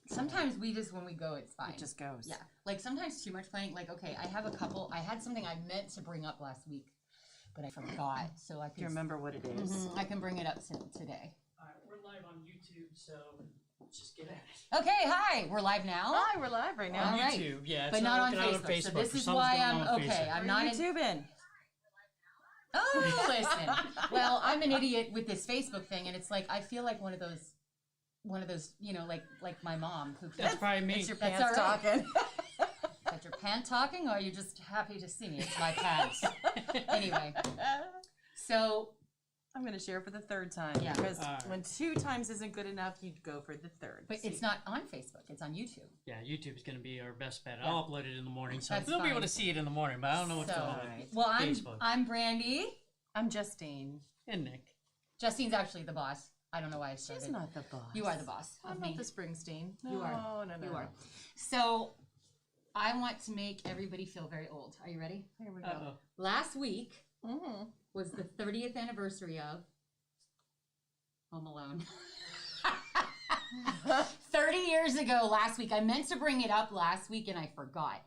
Sometimes when we go, it's fine. It just goes. Yeah. Like sometimes too much planning. Like, okay, I had something I meant to bring up last week, but I forgot. So I Do you remember what it is? I can bring it up today. All right, we're live on YouTube, so let's just get at it. Okay, hi. We're live now. Hi, we're live right now. All right. YouTube, yeah. But not on Facebook. So this is why I'm okay. I'm not YouTubing. Oh, listen. Well, I'm an idiot with this Facebook thing, and it's like I feel like one of those, you know, like my mom who. That's probably me. It's your That's pants all right. talking. Is that your pant talking, or are you just happy to see me? It's my pants. Anyway, so I'm going to share for the third time. Yeah. Because All right. when 2 times isn't good enough, you'd go for the third. but it's not on Facebook. It's on YouTube. Yeah, YouTube's going to be our best bet. I'll upload it in the morning, so That's they'll be able fine. to see it in the morning, but I don't know what's So, going on. Right. well, Facebook. I'm Brandy. I'm Justine. And Nick. Justine's actually the boss. I don't know why I started. She's not the boss. You are the boss. I'm of not me. the Springsteen. You are. No, You are. So, I want to make everybody feel very old. Are you ready? Here we go. Uh-oh. Last week Mm-hmm. was the 30th anniversary of Home Alone. 30 years ago last week. I meant to bring it up last week and I forgot.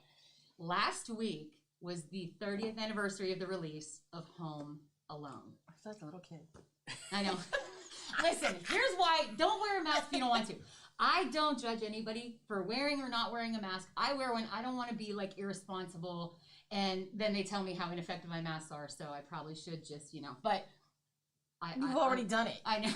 Last week was the 30th anniversary of the release of Home Alone. I feel like a little kid. I know. Listen, here's why. Don't wear a mask if you don't want to. I don't judge anybody for wearing or not wearing a mask. I wear one. I don't want to be like irresponsible. And then they tell me how ineffective my masks are. So I probably should just, but You've already done it. I know.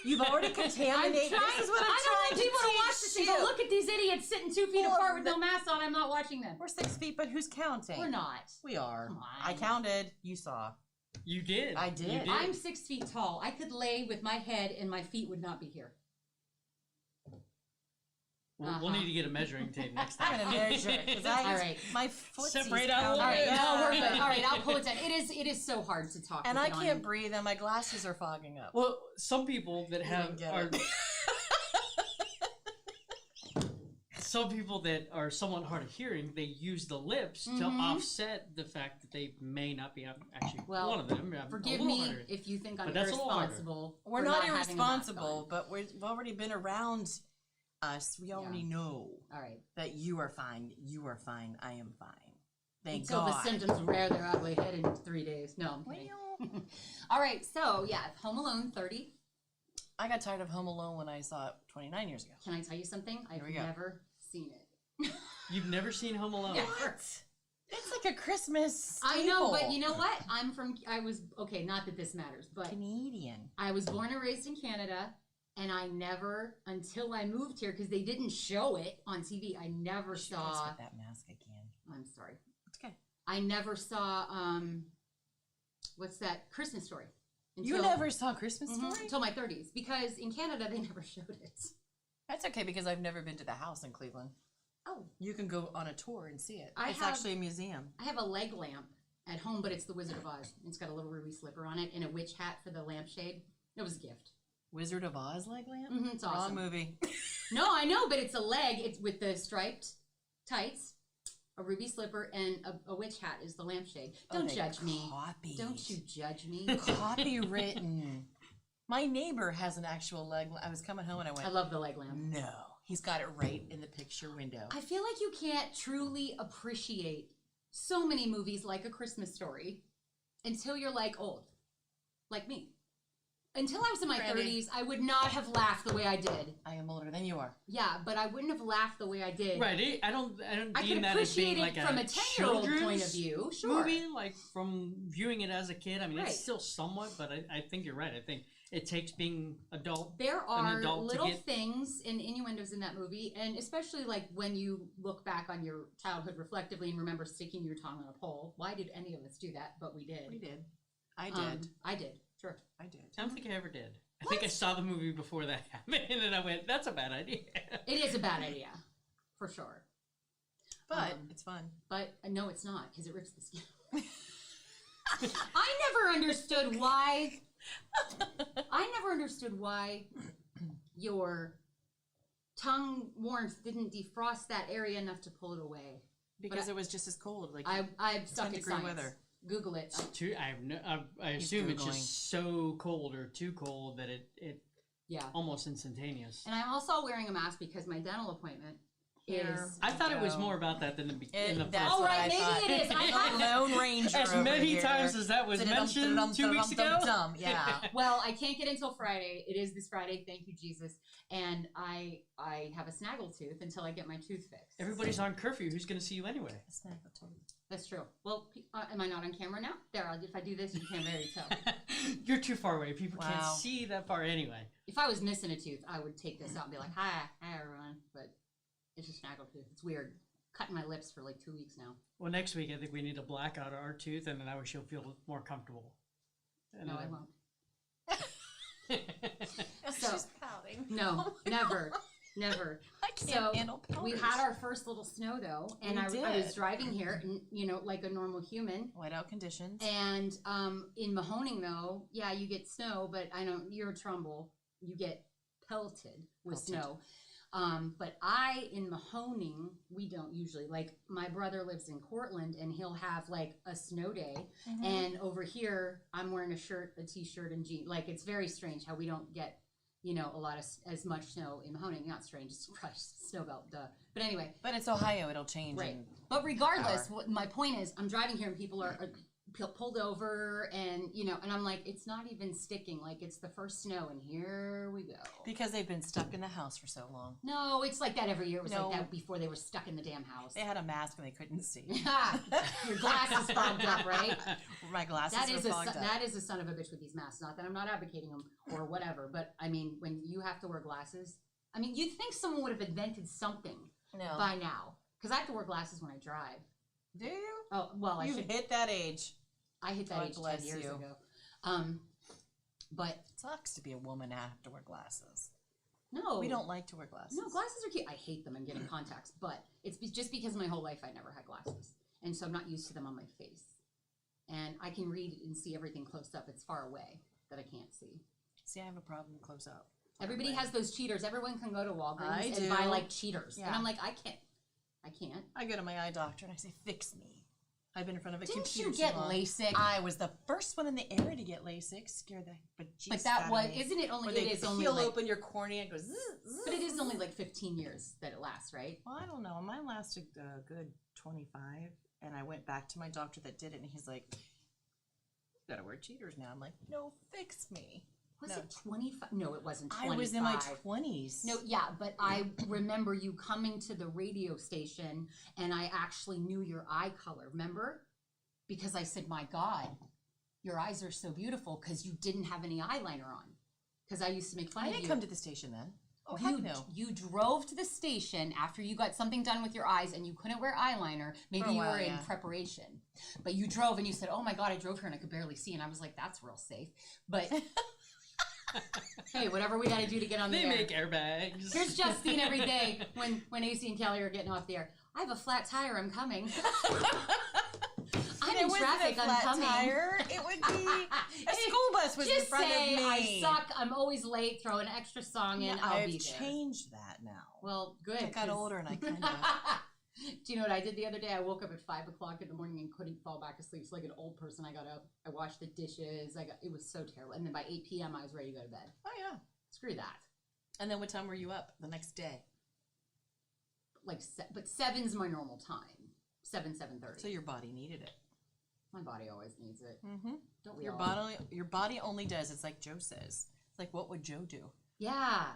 You've already contaminated. This is what I'm trying to people to watch teach this and go, you. look at these idiots sitting 2 feet Well, apart with no masks on. I'm not watching them. We're 6 feet, but who's counting? We're not. We are. Come on. I counted. You saw. You did. I did. You did. I'm 6 feet tall. I could lay with my head and my feet would not be here. We'll need to get a measuring tape next I'm time. gonna measure because All right. my foot's Separate out a little All right, bit. no, we're good. All right, I'll pull it down. It is so hard to talk. and with I it on. can't breathe, and my glasses are fogging up. Well, some people that have get are it. some people that are somewhat hard of hearing, they use the lips to offset the fact that they may not be actually Well, one of them. Forgive a little me harder. if you think I'm But that's a little harder. irresponsible. We're for not having a mask irresponsible, on. but we've already been around us. We already know All right. that you are fine. You are fine. I am fine. Thank Until God. the symptoms rear their ugly head in 3 days. No. I'm kidding. Well, All right. So yeah, Home Alone 30. I got tired of Home Alone when I saw it 29 years ago. Can I tell you something? I've we go. never seen it. You've never seen Home Alone. What? It's like a Christmas I know, but staple. you know what? I was okay. Not that this matters, but Canadian. I was born and raised in Canada, and I never, until I moved here, because they didn't show it on TV. I never Let's saw. with that mask again. I'm sorry. It's okay. I never saw. What's that? Christmas Story. You never saw Christmas Story? Until my 30s, because in Canada they never showed it. That's okay because I've never been to the house in Cleveland. Oh, You can go on a tour and see it. I It's have- actually a museum. I have a leg lamp at home, but it's the Wizard of Oz. It's got a little ruby slipper on it and a witch hat for the lampshade. It was a gift. Wizard of Oz leg lamp? It's awesome. Wrong movie. No, I know, but it's a leg. It's with the striped tights, a ruby slipper, and a witch hat is the lampshade. Don't they judge me. copied. Don't you judge me. Copywritten. My neighbor has an actual leg lamp. I was coming home and I went, I love the leg lamp. no. He's got it right in the picture window. I feel like you can't truly appreciate so many movies like A Christmas Story until you're like old, like me. Until I was in my Brandy. 30s, I would not have laughed the way I did. I am older than you are. Yeah, but I wouldn't have laughed the way I did. Right. I don't I deem can that as being appreciate it like from a a 10-year-old point of children's view. Sure. movie, like from viewing it as a kid. I mean, Right. it's still somewhat, but I think you're right. I think it takes being adult. There an are adult to little get- things and innuendos in that movie, and especially like when you look back on your childhood reflectively and remember sticking your tongue on a pole. Why did any of us do that? But we did. We did. I did. I did. Sure. I did. I don't think I ever did. I think I saw the movie before that happened, and then I went, "That's a bad idea." It is a bad idea, for sure. But it's fun. But no, it's not, because it rips the skin. I never understood why. I never understood why your tongue warmth didn't defrost that area enough to pull it away. Because it was just as cold. Like I've stuck at 10-degree science. weather. Google it. I assume it's just so cold or too cold that it Yeah. almost instantaneous. And I'm also wearing a mask because my dental appointment Here. is. I thought it was more about that than in the first. That's Oh, what right, I maybe thought. it is. I have- Lone Ranger As over many here. times as that was mentioned 2 weeks ago. Yeah. Well, I can't get until Friday. It is this Friday. Thank you, Jesus. And I have a snaggle tooth until I get my tooth fixed. Everybody's on curfew. Who's going to see you anyway? That's true. Well, am I not on camera now? There, if I do this, you can't really tell. You're too far away. People can't Wow. see that far anyway. If I was missing a tooth, I would take this out and be like, hi everyone. But it's a snaggle tooth. It's weird. Cutting my lips for like 2 weeks now. Well, next week I think we need to black out our tooth, and then that way she'll feel more comfortable. And No, I won't. So, she's pouting. No, never. Never. I can't So, handle powders. We had our first little snow though, and We I was did. driving here, and like a normal human. whiteout conditions. And in Mahoning though, yeah, you get snow, but I know you're a Trumbull, you get pelted with snow. But in Mahoning, we don't usually. Like my brother lives in Cortland, and he'll have like a snow day, and over here I'm wearing a shirt, a t-shirt, and jeans. Like it's very strange how we don't get a lot of as much snow in Mahoning. Not strange, it's crushed snow belt, duh. But anyway, But it's Ohio, it'll change. right. in But regardless, power. what my point is, I'm driving here and people are pulled over, and and I'm like, it's not even sticking. Like it's the first snow, and here we go. Because they've been stuck in the house for so long. No, it's like that every year. It was No. like that before they were stuck in the damn house. They had a mask and they couldn't see. Your glasses fogged up, right? My glasses That are is fogged up. that is a son of a bitch with these masks. Not that I'm not advocating them or whatever, but I mean, when you have to wear glasses, I mean, you'd think someone would have invented something No. by now, because I have to wear glasses when I drive. Do you? Oh well, I You should. hit that age. I hit that God age 10 bless years you. ago. But It sucks to be a woman and have to wear glasses. no, We don't like to wear glasses. No, glasses are cute. I hate them and getting contacts, but it's just because my whole life I never had glasses, and so I'm not used to them on my face. And I can read and see everything close up. It's far away that I can't see. See, I have a problem close up. Everybody has those cheaters. Everyone can go to Walgreens I and do. buy like cheaters, and Yeah. I'm like, I can't. I go to my eye doctor and I say, fix me. I've been in front of a Didn't computer you get too long. LASIK? I was the first one in the area to get LASIK. Scared the bejesus But that out was, of me. isn't it only? Where It they is only peel like, open your cornea and goes. Zzz, zzz. but it is only like 15 years that it lasts, right? Well, I don't know. Mine lasted a good 25, and I went back to my doctor that did it, and he's like, "You gotta wear cheaters now." I'm like, "No, fix me." Was No. it 25? No, it wasn't 25. I was in my 20s. No, yeah, but I remember you coming to the radio station, and I actually knew your eye color. Remember? Because I said, "My God, your eyes are so beautiful," because you didn't have any eyeliner on. Because I used to make fun I of didn't you. come to the station then. Oh, you, heck no. you drove to the station after you got something done with your eyes, and you couldn't wear eyeliner. Maybe For a you while, were in yeah. preparation, but you drove and you said, "Oh my God, I drove here and I could barely see," and I was like, "That's real safe." But hey, whatever we got to do to get on the They air. make airbags. Here's Justine every day when AC and Kelly are getting off the air. I have a flat tire. I'm coming. I'm It in wasn't traffic. a I'm flat coming. tire. It would be a school bus was in Just front say of me. I suck. I'm always late. Throw an extra song in. Yeah, I'll I've be there. changed that now. Well, good. I got 'cause- older and I kind of. Do you know what I did the other day? I woke up at 5 o'clock in the morning and couldn't fall back asleep. So like an old person, I got up. I washed the dishes. It was so terrible. And then by 8 p.m., I was ready to go to bed. Oh yeah. Screw that. And then what time were you up the next day? But 7's my normal time. 7:30. So your body needed it. My body always needs it. Mm-hmm. Don't we Your all? body only does. It's like Joe says. It's like, what would Joe do? Yeah.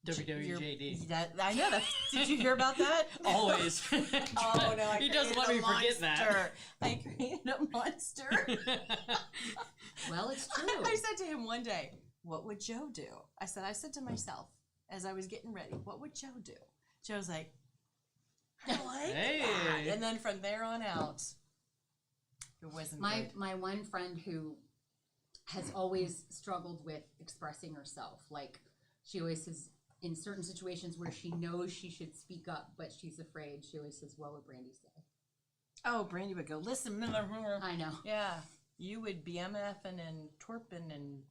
WWJD. That I know. That's, did you hear about that? Always. Oh no! I He doesn't created let a me forget monster. I created a monster. that. Well, it's true. I said to him one day, "What would Joe do?" I said to myself as I was getting ready, "What would Joe do?" Joe's like, "I like Hey. that." And then from there on out, it wasn't good. My one friend who has always struggled with expressing herself, like she always says in certain situations where she knows she should speak up, but she's afraid. She always says, "What would Brandy say?" Oh, Brandy would go, "Listen, I know. yeah, you would be MFing and twerping and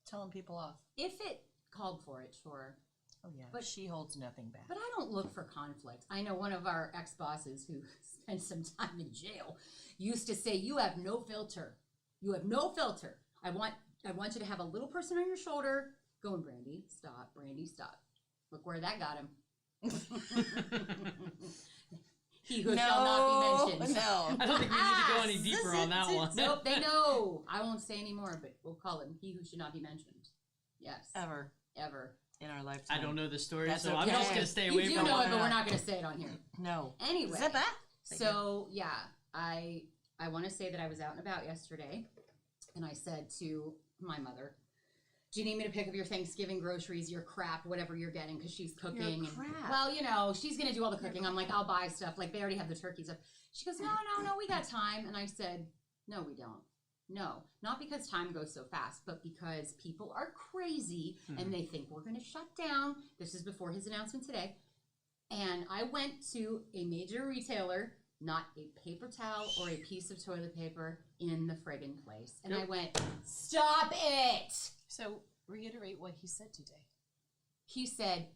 telling people off." If it called for it, sure. Oh yeah, But- but she holds nothing back. But I don't look for conflict. I know one of our ex-bosses who spent some time in jail used to say, "You have no filter. You have no filter. I want you to have a little person on your shoulder Going, Brandy, stop. Brandy, stop. Look where that got him. He who shall not be mentioned. No. I don't think we need to go any deeper on that one. Nope, they know. I won't say anymore, but we'll call him he who should not be mentioned. Yes. Ever In in our lifetime. I don't know the story, That's so I'm okay. just going to stay You away do from know it. it, but we're not going to say it on here. No. Anyway. Is that bad? So, yeah, I want to say that I was out and about yesterday, and I said to my mother, do you need me to pick up your Thanksgiving groceries, your crap, whatever you're getting, because she's cooking. Your crap. Well, you know, she's going to do all the cooking. I'm like, I'll buy stuff. Like, they already have the turkey stuff. She goes, no, we got time. And I said, no, we don't. No, not because time goes so fast, but because people are crazy and they think we're going to shut down. This is before his announcement today. And I went to a major retailer, not a paper towel or a piece of toilet paper in the friggin' place. And I went, stop it! So reiterate what he said today. He said,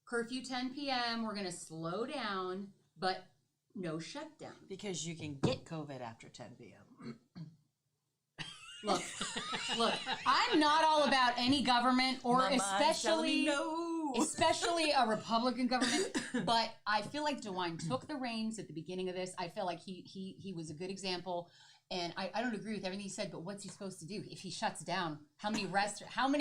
curfew 10 p.m., we're going to slow down, but no shutdown. Because you can get COVID after 10 p.m. Look, I'm not all about any government or My mind's telling me no. especially a Republican government, but I feel like DeWine took the reins at the beginning of this. I feel like he was a good example, and I don't agree with everything he said, but what's he supposed to do? If he shuts down, how many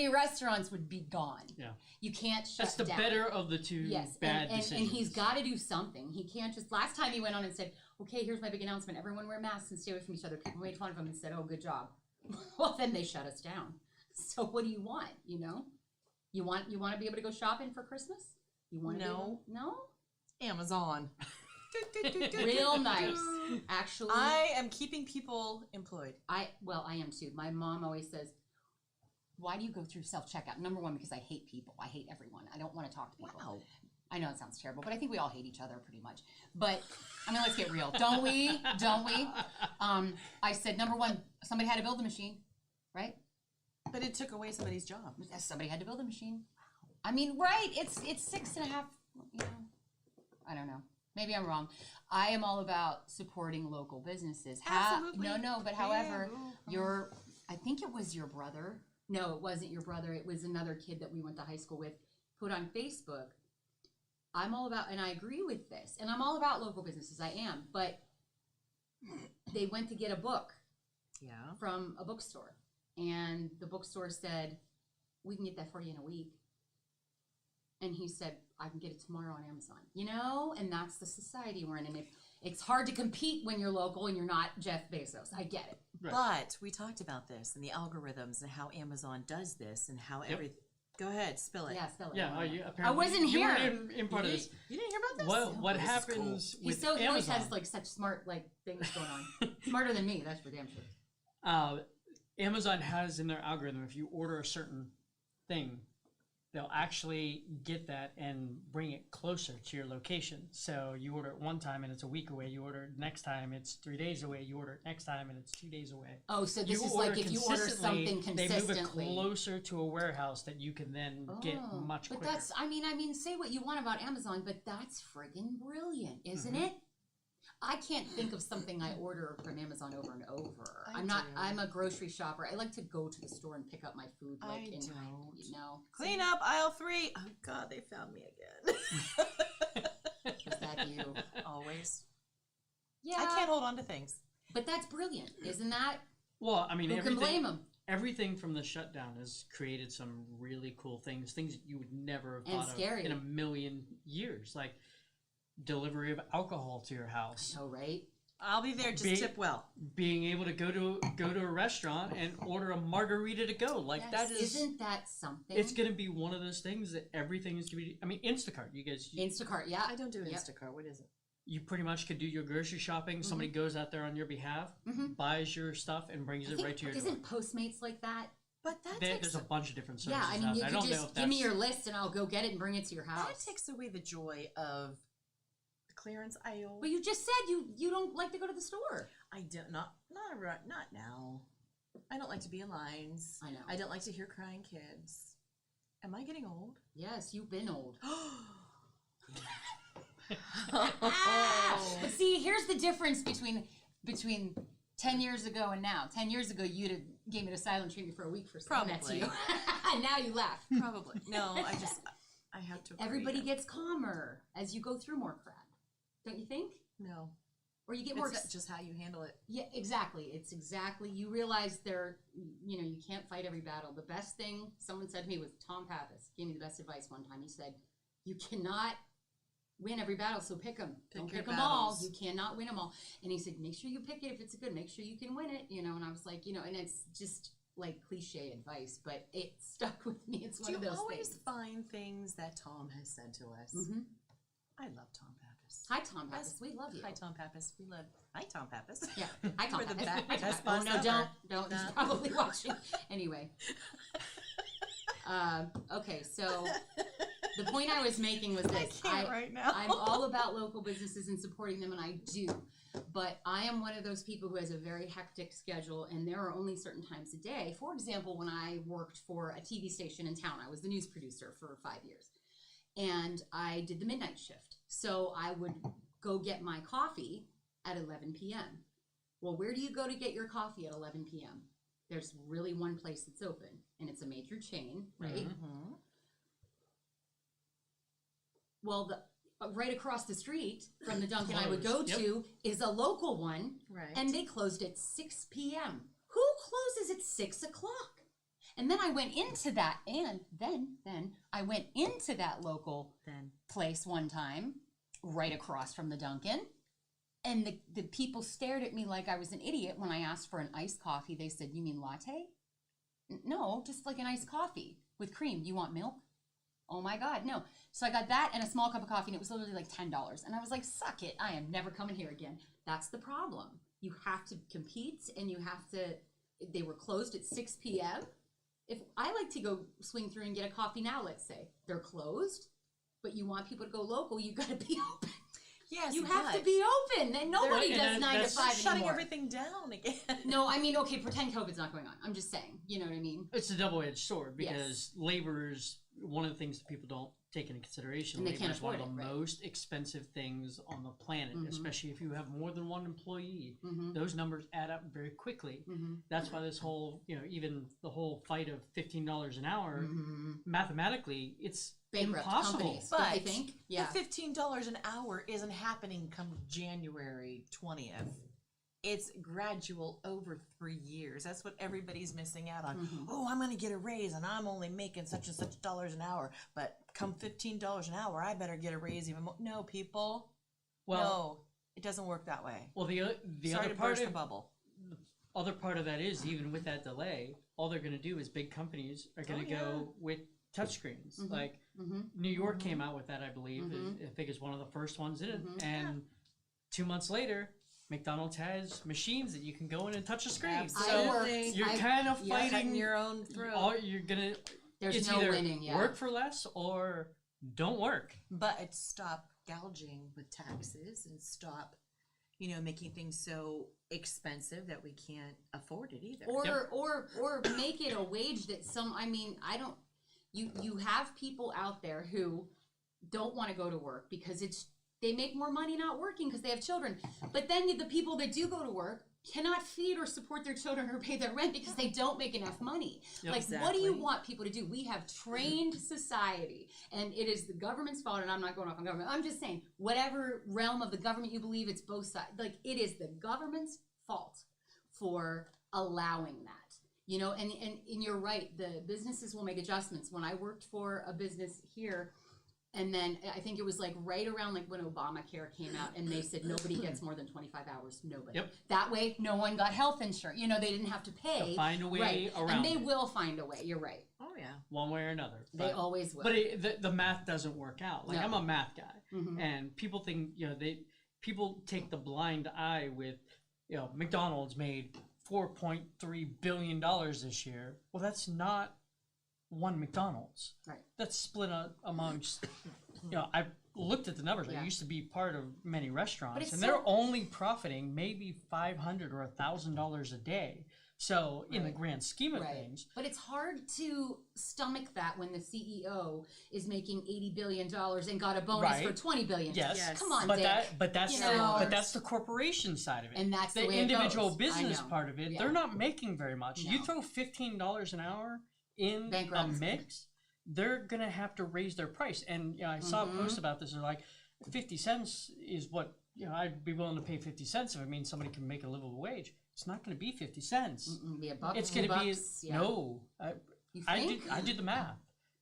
restaurants would be gone? Yeah. You can't shut That's the down. better of the two bad and decisions. he's got to do something. He can't just, last time he went on and said, okay, here's my big announcement. Everyone wear masks and stay away from each other. People made fun of him and said, oh, good job. Well, then they shut us down. So what do you want, you know? You want to be able to go shopping for Christmas? You want to No? Amazon. Real nice. Actually, I am keeping people employed. I am too. My mom always says, why do you go through self-checkout? Number one, because I hate people. I hate everyone. I don't want to talk to people. Wow. I know it sounds terrible, but I think we all hate each other pretty much. But, I mean, let's get real. Don't we? Don't we? I said, number one, somebody had to build a machine, right? But it took away somebody's job. Somebody had to build a machine. I mean, right, it's 6.5, you know, I don't know. Maybe I'm wrong. I am all about supporting local businesses. Absolutely. But however, I think it was your brother. No, it wasn't your brother. It was another kid that we went to high school with, put on Facebook. I'm all about, and I agree with this, and I'm all about local businesses. I am, but they went to get a book from a bookstore, and the bookstore said, we can get that for you in a week. And he said, I can get it tomorrow on Amazon. You know, and that's the society we're in, and it's hard to compete when you're local and you're not Jeff Bezos. I get it. Right. But we talked about this and the algorithms and how Amazon does this and how everything. Go ahead, spill it. Yeah, spill it. Yeah, apparently I wasn't you here. weren't in part of this. You didn't hear about this? What This is happens cool. with He always Amazon? has like such smart things going on. Smarter than me, that's for damn sure. Amazon has in their algorithm, if you order a certain thing, they'll actually get that and bring it closer to your location. So you order it one time and it's a week away. You order it next time, it's 3 days away. You order it next time and it's 2 days away. Oh, so this You is order like if you order consistently, something they consistently. move it closer to a warehouse that you can then get much quicker. But that's, I mean, say what you want about Amazon, but that's friggin' brilliant, isn't it? I can't think of something I order from Amazon over and over. I'm a grocery shopper. I like to go to the store and pick up my food. You know. Clean up aisle 3. Oh, God, they found me again. Is that you? Always. Yeah. I can't hold on to things. But that's brilliant, isn't that? Well, I mean, Who can blame them? Everything from the shutdown has created some really cool things that you would never have thought of in a million years. Like delivery of alcohol to your house. I know, right? I'll be there. Just tip well. Being able to go to a restaurant and order a margarita to go, like that is. Isn't that something? It's going to be one of those things that everything is going to be. I mean, Instacart. You guys. Instacart, yeah. I don't do Instacart. What is it? You pretty much could do your grocery shopping. Somebody goes out there on your behalf, buys your stuff, and brings it right to your door. Isn't Postmates like that? But there's a bunch of different services. Yeah, I mean, you out there. could I don't know just if give me your list and I'll go get it and bring it to your house. That takes away the joy of the clearance aisle. But you just said you don't like to go to the store. I don't. Not now. I don't like to be in lines. I know. I don't like to hear crying kids. Am I getting old? Yes, you've been old. Oh. But see, here's the difference between 10 years ago and now. 10 years ago, you'd have gave me the silent treatment for a week for saying that to Probably. you. And now you laugh. Probably. No, I have to agree. Everybody gets calmer as you go through more crap. Don't you think? No. Or you get more... It's just how you handle it. Yeah, exactly. It's exactly... You realize you can't fight every battle. The best thing someone said to me was Tom Pappas gave me the best advice one time. He said, you cannot win every battle, so pick them. Don't your pick them all. battles. You cannot win them all. And he said, make sure you pick it if it's good. Make sure you can win it, and I was like, and it's just like cliche advice, but it stuck with me. It's one of those Do you always things. find things that Tom has said to us? Mm-hmm. I love Tom Pappas. Hi, Tom Pappas. We love you. Hi, Tom Pappas. We love... Hi, Tom Pappas. Yeah. Hi, Tom We're the Pappas. best Hi, Tom boss Pappas. Oh, no, ever. don't. He's No. probably watching. Anyway. Okay, so the point I was making was this. right now. I'm all about local businesses and supporting them, and I do. But I am one of those people who has a very hectic schedule, and there are only certain times a day. For example, when I worked for a TV station in town, I was the news producer for 5 years. And I did the midnight shift. So I would go get my coffee at 11 p.m. Well, where do you go to get your coffee at 11 p.m.? There's really one place that's open, and it's a major chain, right? Mm-hmm. Well, right across the street from the Dunkin' I would go Closed. to is a local one, Right. and they closed at 6 p.m. Who closes at 6 o'clock? And then I went into that, and then I went into that local place one time, right across from the Dunkin', and the people stared at me like I was an idiot when I asked for an iced coffee. They said, "You mean latte?" No, just like an iced coffee with cream. You want milk? Oh my God, no. So I got that and a small cup of coffee, and it was literally like $10. And I was like, suck it. I am never coming here again. That's the problem. You have to compete, and you have to... They were closed at 6 p.m. If I like to go swing through and get a coffee now, let's say, they're closed, but you want people to go local, you got to be open. Yes, You have to be open, and nobody and does 9 to that's 5 shutting anymore. everything down again. No, I mean, okay, pretend COVID's not going on. I'm just saying, you know what I mean? It's a double-edged sword Yes. because labor is one of the things that people don't take into consideration. And they Labor can't is one of afford the it, right. most expensive things on the planet, Mhm. especially if you have more than one employee. Mm-hmm. Those numbers add up very quickly. Mm-hmm. That's why this whole, even the whole fight of $15 an hour, Mm-hmm. mathematically, it's Bankrupt impossible. companies, don't you But think? Yeah. the $15 an hour isn't happening come January 20th. It's gradual over 3 years. That's what everybody's missing out on. Mhm. Oh, I'm going to get a raise and I'm only making such and such dollars an hour. But come $15 an hour, I better get a raise even more. No, people. Well, No, it doesn't work that way. well, the Sorry other to part burst the of bubble. other part of that is even with that delay, all they're going to do is big companies are going to Oh, go with touchscreens. Mhm. Like Mm-hmm. New York came out with that, I believe. Mhm. I think it's one of the first ones in it. Mhm. And 2 months later, McDonald's has machines that you can go in and touch a screen. Absolutely. So you're I- kind of yeah, fighting Cutting your own throat. all you're gonna. There's it's no either winning, yeah. work for less or don't work. But stop gouging with taxes and stop, making things so expensive that we can't afford it either. Or Yep. or make it a wage that I don't you have people out there who don't want to go to work because they make more money not working because they have children. But then the people that do go to work cannot feed or support their children or pay their rent because they don't make enough money. Yep. Like, what do you Exactly. want people to do? We have trained society, and it is the government's fault, and I'm not going off on government. I'm just saying, whatever realm of the government you believe, it's both sides. Like, it is the government's fault for allowing that. And you're right, the businesses will make adjustments. When I worked for a business here, and then I think it was like right around like when Obamacare came out, and they said nobody gets more than 25 hours. Nobody. Yep. That way, no one got health insurance. They didn't have to pay. Find a way Right. around And they it, will find a way. You're right. Oh, yeah. one way or another. They always will. But the math doesn't work out. Like No. I'm a math guy, Mhm. and people think people take the blind eye with McDonald's made $4.3 billion this year. Well, that's not one McDonald's. Right. That's split amongst. I looked at the numbers. Yeah. I used to be part of many But restaurants, it's and so- they're only profiting maybe $500 or $1,000 a day. So in the Right. grand scheme of Right. things, But it's hard to stomach that when the CEO is making $80 billion and got a bonus for Right. $20 billion. yes, Yes. Come on, but Dick. that's You know? but that's the corporation side of it. And that's the way it individual goes. I business know. part of it. Yeah. They're not making very much. You No. throw $15 an hour in a Bankrupt. mix, they're gonna have to raise their price. And I saw a post about this. They're like, 50 cents is what I'd be willing to pay 50 cents if it means somebody can make a livable wage. It's not going to be 50 cents. Be a buck, It's $2, going to be yeah. no. You I think? did the math,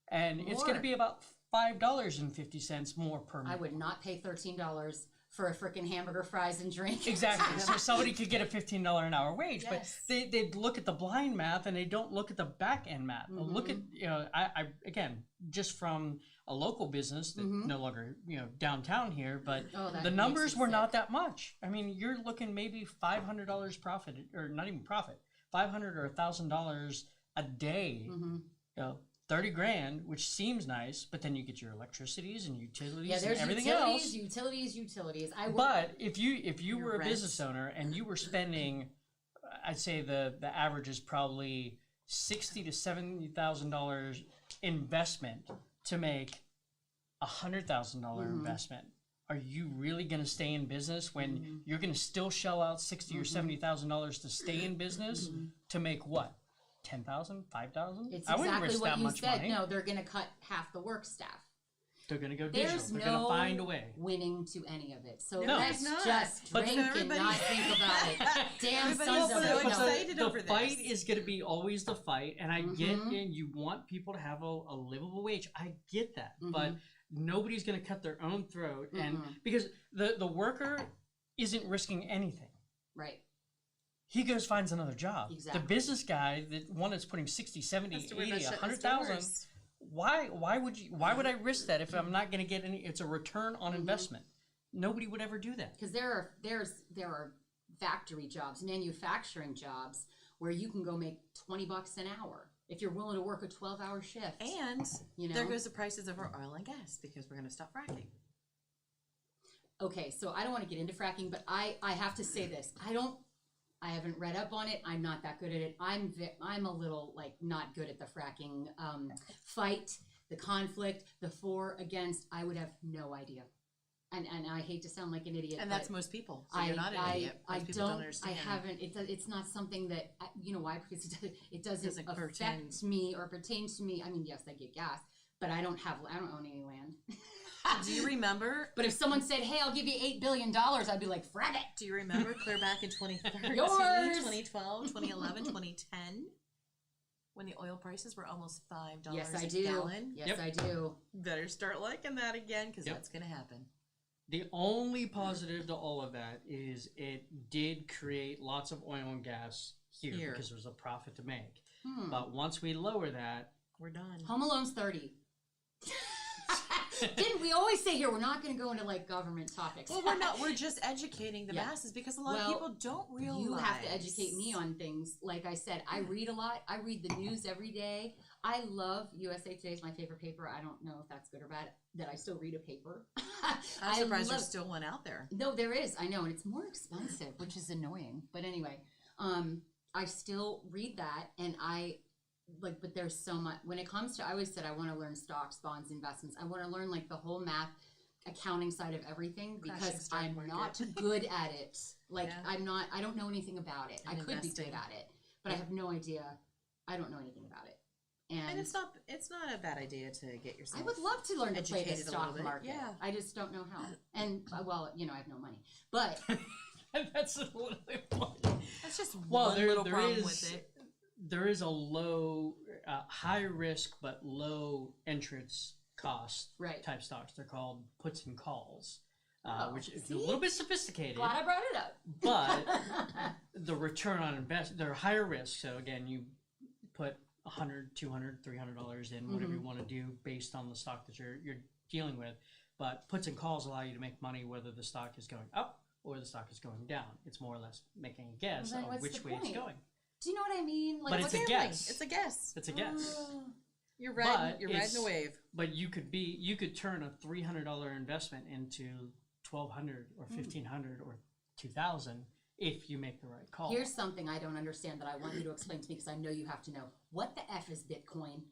and it's going to More. be about $5.50 more per I meal. would not pay $13 for a freaking hamburger, fries, and drink. Exactly. So somebody could get a $15 an hour wage, Yes. but they look at the blind math and they don't look at the back end math. Look at I again, just from a local business that no longer downtown here, but Oh, that the makes numbers me were sick. not that much. I mean, you're looking maybe $500 profit, or not even profit, $500 or $1,000 a day. 30 grand, which seems nice, but then you get your electricities and utilities Yeah, and there's everything utilities, else. utilities. But if you were a rent. business owner and you were spending, I'd say the average is probably $60,000 to $70,000 investment to make $100,000 investment. Are you really going to stay in business when you're going to still shell out $60,000 or $70,000 to stay in business to make what? 10,000, 5,000? It's I wouldn't exactly risk what that you much said. money. No, they're going to cut half the work staff. They're going to go There's digital. They're going no to find a way. winning to any of it. So No. let's There's not. just But drink and everybody- not think about it. Damn Everybody's sons of so no. excited over the fight this. is going to be always the fight, and I get and you want people to have a livable wage. I get that, but nobody's going to cut their own throat, and because the worker isn't risking anything. Right. He goes finds another job. Exactly. The business guy, the one that's putting 60, 70, Has to worry 80, about shutting his 100,000, doors. why would I risk that if I'm not going to get any? It's a return on investment. Nobody would ever do that. Because there are factory jobs, manufacturing jobs where you can go make $20 an hour if you're willing to work a 12-hour shift. And You know? there goes the prices of our oil and gas because we're going to stop fracking. Okay, so I don't want to get into fracking, but I have to say this. I haven't read up on it. I'm not that good at it. I'm a little not good at the fracking fight, the conflict, the for, against. I would have no idea. And I hate to sound like an idiot. And but that's most people. So you're not an idiot. I Most people don't understand. I haven't. It's not something that you know why, because it doesn't Doesn't affect pertain. me or pertain to me. I mean, yes, I get gas, but I don't own any land. Do you remember? But if someone said, "Hey, I'll give you $8 billion," I'd be like, "Frack it." Do you remember clear back in 2013, Yours. 2012, 2011, 2010, when the oil prices were almost $5 Yes, I a do. gallon? Yes, Yep. I do. Better start liking that again because Yep. that's going to happen. The only positive to all of that is it did create lots of oil and gas here. Because there was a profit to make. But once we lower that, We're done. Home Alone's 30. Didn't we always say here we're not going to go into government topics? Well, we're not. We're just educating the Yeah. masses because a lot Well, of people don't realize. You have to educate me on things. Like I said, I read a lot. I read the news every day. I love USA Today is my favorite paper. I don't know if that's good or bad that I still read a paper. I'm surprised love- there's still one out there. No, there is. I know, and it's more expensive, which is annoying. But anyway, I still read that, and but there's so much when it comes to. I always said I want to learn stocks, bonds, investments. I want to learn the whole math, accounting side of everything Crashing because stock I'm market. not good at it. Yeah. I'm not. I don't know anything about it. And I could be investing. good at it, but I have no idea. I don't know anything about it, And it's not a bad idea to get yourself. I would love to learn to play the educated a stock little bit, market. yeah. I just don't know how. And well, I have no money, but. that's a little bit funny. That's just Well, one there little problem is with it. there is a low, high risk but low entrance cost Right. type stocks. They're called puts and calls, Oh, which is see? a little bit sophisticated. Glad I brought it up. But the return on investment, they're higher risk. So again, you put $100, $200, $300 in, whatever you want to do based on the stock that you're dealing with. But puts and calls allow you to make money whether the stock is going up or the stock is going down. It's more or less making a guess Well, then of what's which the way it's point? going. Do you know what I mean? But it's a what's- guess. It's a guess. It's a guess. You're riding. But You're riding it's- a wave. But you could turn a $300 investment into $1,200 or $1,500 or $2,000 if you make the right call. Here's something I don't understand that I want you to explain to me because I know you have to know. What the F is Bitcoin?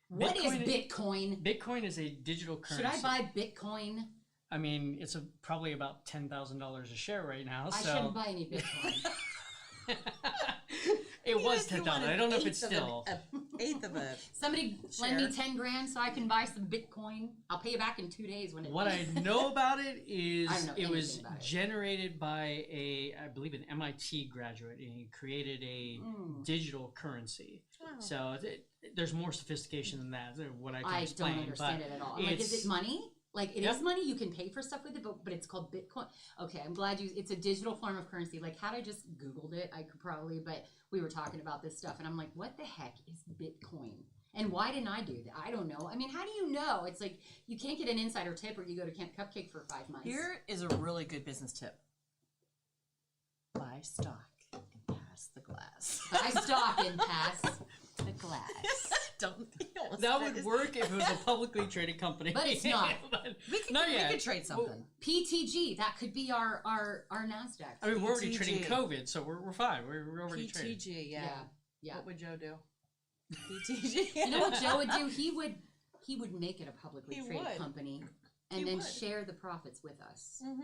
What is Bitcoin? Bitcoin is a digital currency. Should I buy Bitcoin? I mean, it's probably about $10,000 a share right now. I shouldn't buy any Bitcoin. It was $10,000. I don't know if it's still. Eighth of a. Somebody lend me 10 grand so I can buy some Bitcoin. I'll pay you back in 2 days when it. What I know about it is I don't know it was anything about it. generated by I believe, an MIT graduate, and he created a digital currency. Wow. So there's more sophistication than that. What I can I explain. don't understand it at all. I'm like, is it money? Like, it is money. You can pay for stuff with it, but it's called Bitcoin. Okay, I'm glad it's a digital form of currency. Like, had I just Googled it, I could probably, but we were talking about this stuff, and I'm like, what the heck is Bitcoin? And why didn't I do that? I don't know. I mean, how do you know? It's like, you can't get an insider tip or you go to Camp Cupcake for 5 months. Here is a really good business tip. Buy stock and pass the glass. Buy stock and pass the glass. That would work if it was a publicly traded company. But it's not. But We could, not we yet. could trade something. PTG, that could be our NASDAQ. I mean, we're already PTG. trading COVID, so we're fine. We're already trading. PTG, yeah. Yeah. What would Joe do? PTG. You know what Joe would do? He would make it a publicly He traded would. company and He then would. share the profits with us. Mm-hmm.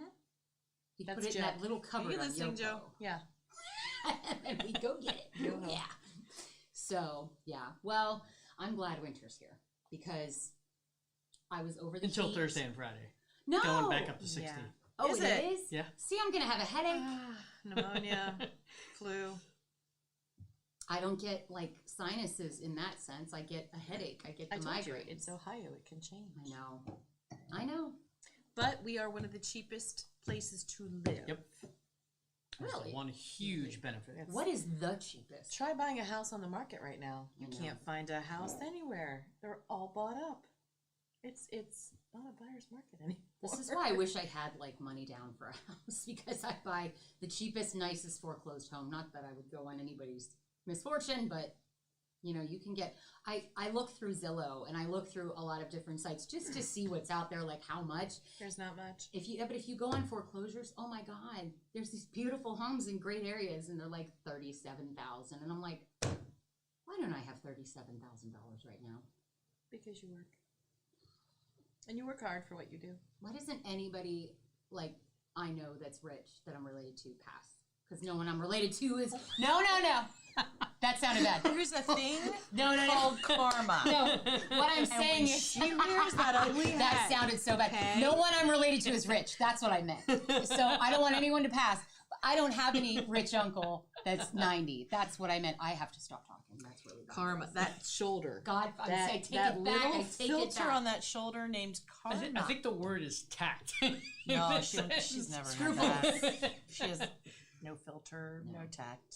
He'd That's put it Joe. in that little Are cupboard you on listening, Yoko. Joe? Yeah. And we go get it. Yo-ho. Yeah. So, yeah. Well, I'm glad winter's here because I was over the Until heat. Thursday and Friday. No. Going back up to 60. Yeah. Oh, Is it it? is? Yeah. See, I'm going to have a headache. Pneumonia, flu. I don't get like sinuses in that sense. I get a headache. I get the I told you, migraines. it's Ohio. It can change. I know. I know. But we are one of the cheapest places to live. Yep. That's Really? one huge benefit. It's- What is the cheapest? Try buying a house on the market right now. You I know. can't find a house anywhere. They're all bought up. It's not a buyer's market anymore. This is why I wish I had like money down for a house because I buy the cheapest, nicest foreclosed home. Not that I would go on anybody's misfortune, but you know, you can get. I look through Zillow and I look through a lot of different sites just to see what's out there, like how much. There's not much. But if you go on foreclosures, oh my God, there's these beautiful homes in great areas, and they're like $37,000, and I'm like, why don't I have $37,000 right now? Because you work. And you work hard for what you do. Why doesn't anybody like I know that's rich that I'm related to pass? Because no one I'm related to is no. That sounded bad. There's a thing No. called karma. No, what I'm And saying when is she wears that ugly that hat, sounded so bad. okay? No one I'm related to is rich. That's what I meant. So I don't want anyone to pass. I don't have any rich uncle that's 90. That's what I meant. I have to stop talking. That's really bad. karma. That shoulder. God, I That, take that it back. little I take it filter back. on that shoulder named I, karma. I think the word is tact. No, she's never Screw had that. She has no filter, no tact.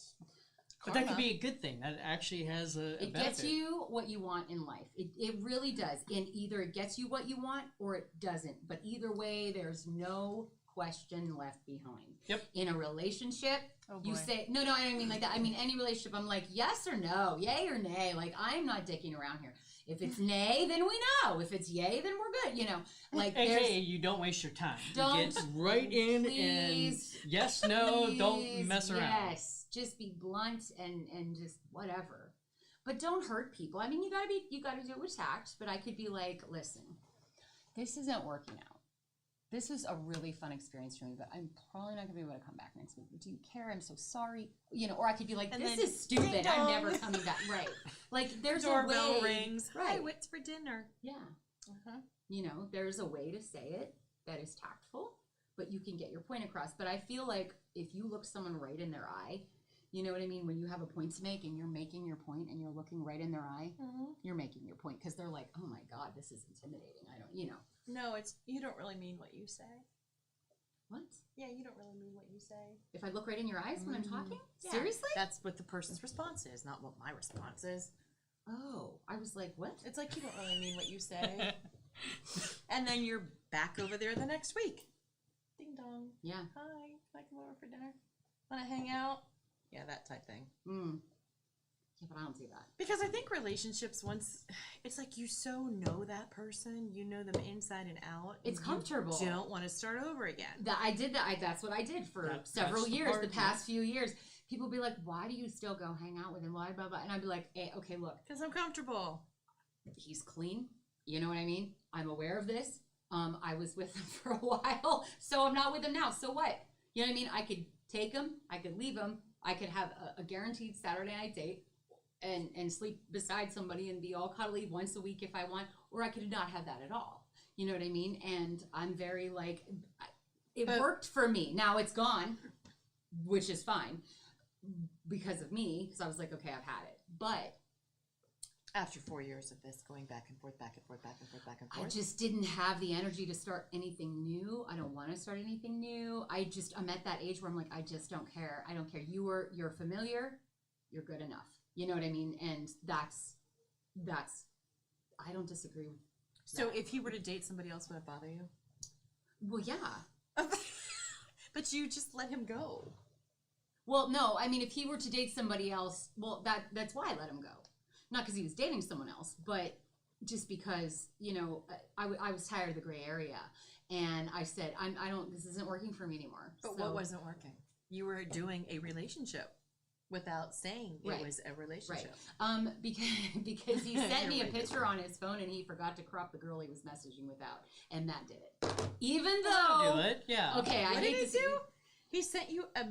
But that could Karma. be a good thing. That actually has a It benefit. gets you what you want in life. It really does. And either it gets you what you want or it doesn't. But either way, there's no question left behind. Yep. In a relationship, Oh, you boy. say, no, I don't mean like that. I mean, any relationship, I'm like, yes or no, yay or nay. Like, I'm not dicking around here. If it's nay, then we know. If it's yay, then we're good. You know, like, AKA, there's, you don't waste your time. Don't- You get right in please, and yes, no, don't please, mess around. Yes, just be blunt and just whatever. But don't hurt people. I mean, you gotta do it with tact. But I could be like, listen, this isn't working out. This was a really fun experience for me, but I'm probably not gonna be able to come back next week. Do you care? I'm so sorry. You know, or I could be like, And this then is stupid. ding I'm dong. never coming back. Right. Like there's Doorbell a way. rings. Right. Hi, what's for dinner? Yeah. Uh-huh. You know, there's a way to say it that is tactful, but you can get your point across. But I feel like if you look someone right in their eye, you know what I mean? When you have a point to make and you're making your point and you're looking right in their eye, you're making your point because they're like, oh my God, this is intimidating. I don't, you know. No, it's you don't really mean what you say. What? Yeah, you don't really mean what you say. If I look right in your eyes when I'm talking? Yeah. Seriously? That's what the person's response is, not what my response is. Oh, I was like, what? It's like you don't really mean what you say. And then you're back over there the next week. Ding dong. Yeah. Hi, can I come over for dinner? Want to hang out? Yeah, that type thing. Mm. Yeah, but I don't do that. Because I think relationships, once it's like you so know that person, you know them inside and out. It's and comfortable. You don't want to start over again. I did that. That's what I did for several that's the years. part, The past few years, people be like, "Why do you still go hang out with him? Why blah blah?" And I'd be like, hey, "Okay, look, Because I'm comfortable. he's clean. You know what I mean? I'm aware of this. I was with him for a while, so I'm not with him now. So what? You know what I mean? I could take him. I could leave him. I could have a guaranteed Saturday night date." And sleep beside somebody and be all cuddly once a week if I want, or I could not have that at all. You know what I mean? And I'm very like, it worked for me. Now it's gone, which is fine because of me, because I was like, okay, I've had it. But After 4 years of this, going back and forth, back and forth, back and forth, back and forth. I just didn't have the energy to start anything new. I don't want to start anything new. I'm at that age where I'm like, I just don't care. I don't care. You're familiar. You're good enough. You know what I mean? And that's I don't disagree with So that. if he were to date somebody else, would it bother you? Well, yeah. But you just let him go. Well, no, I mean, if he were to date somebody else, well, that's why I let him go. Not because he was dating someone else, but just because, you know, I was tired of the gray area. And I said, this isn't working for me anymore. But So- what wasn't working? You were doing a relationship without saying Right. it was a relationship. Because he sent me a You're right. picture on his phone and he forgot to crop the girl he was messaging without. And that did it. Even That'll though... do it. Yeah. Okay, I What hate did to he see... do? He sent you a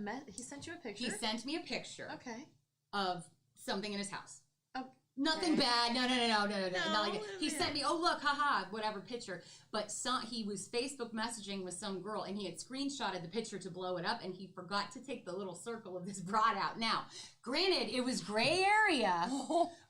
picture. He sent me a picture Okay. of something in his house. Oh, Nothing okay. bad. No. Not like that. He yeah. sent me, oh look, haha, whatever picture. But he was Facebook messaging with some girl, and he had screenshotted the picture to blow it up, and he forgot to take the little circle of this broad out. Now, granted, it was gray area,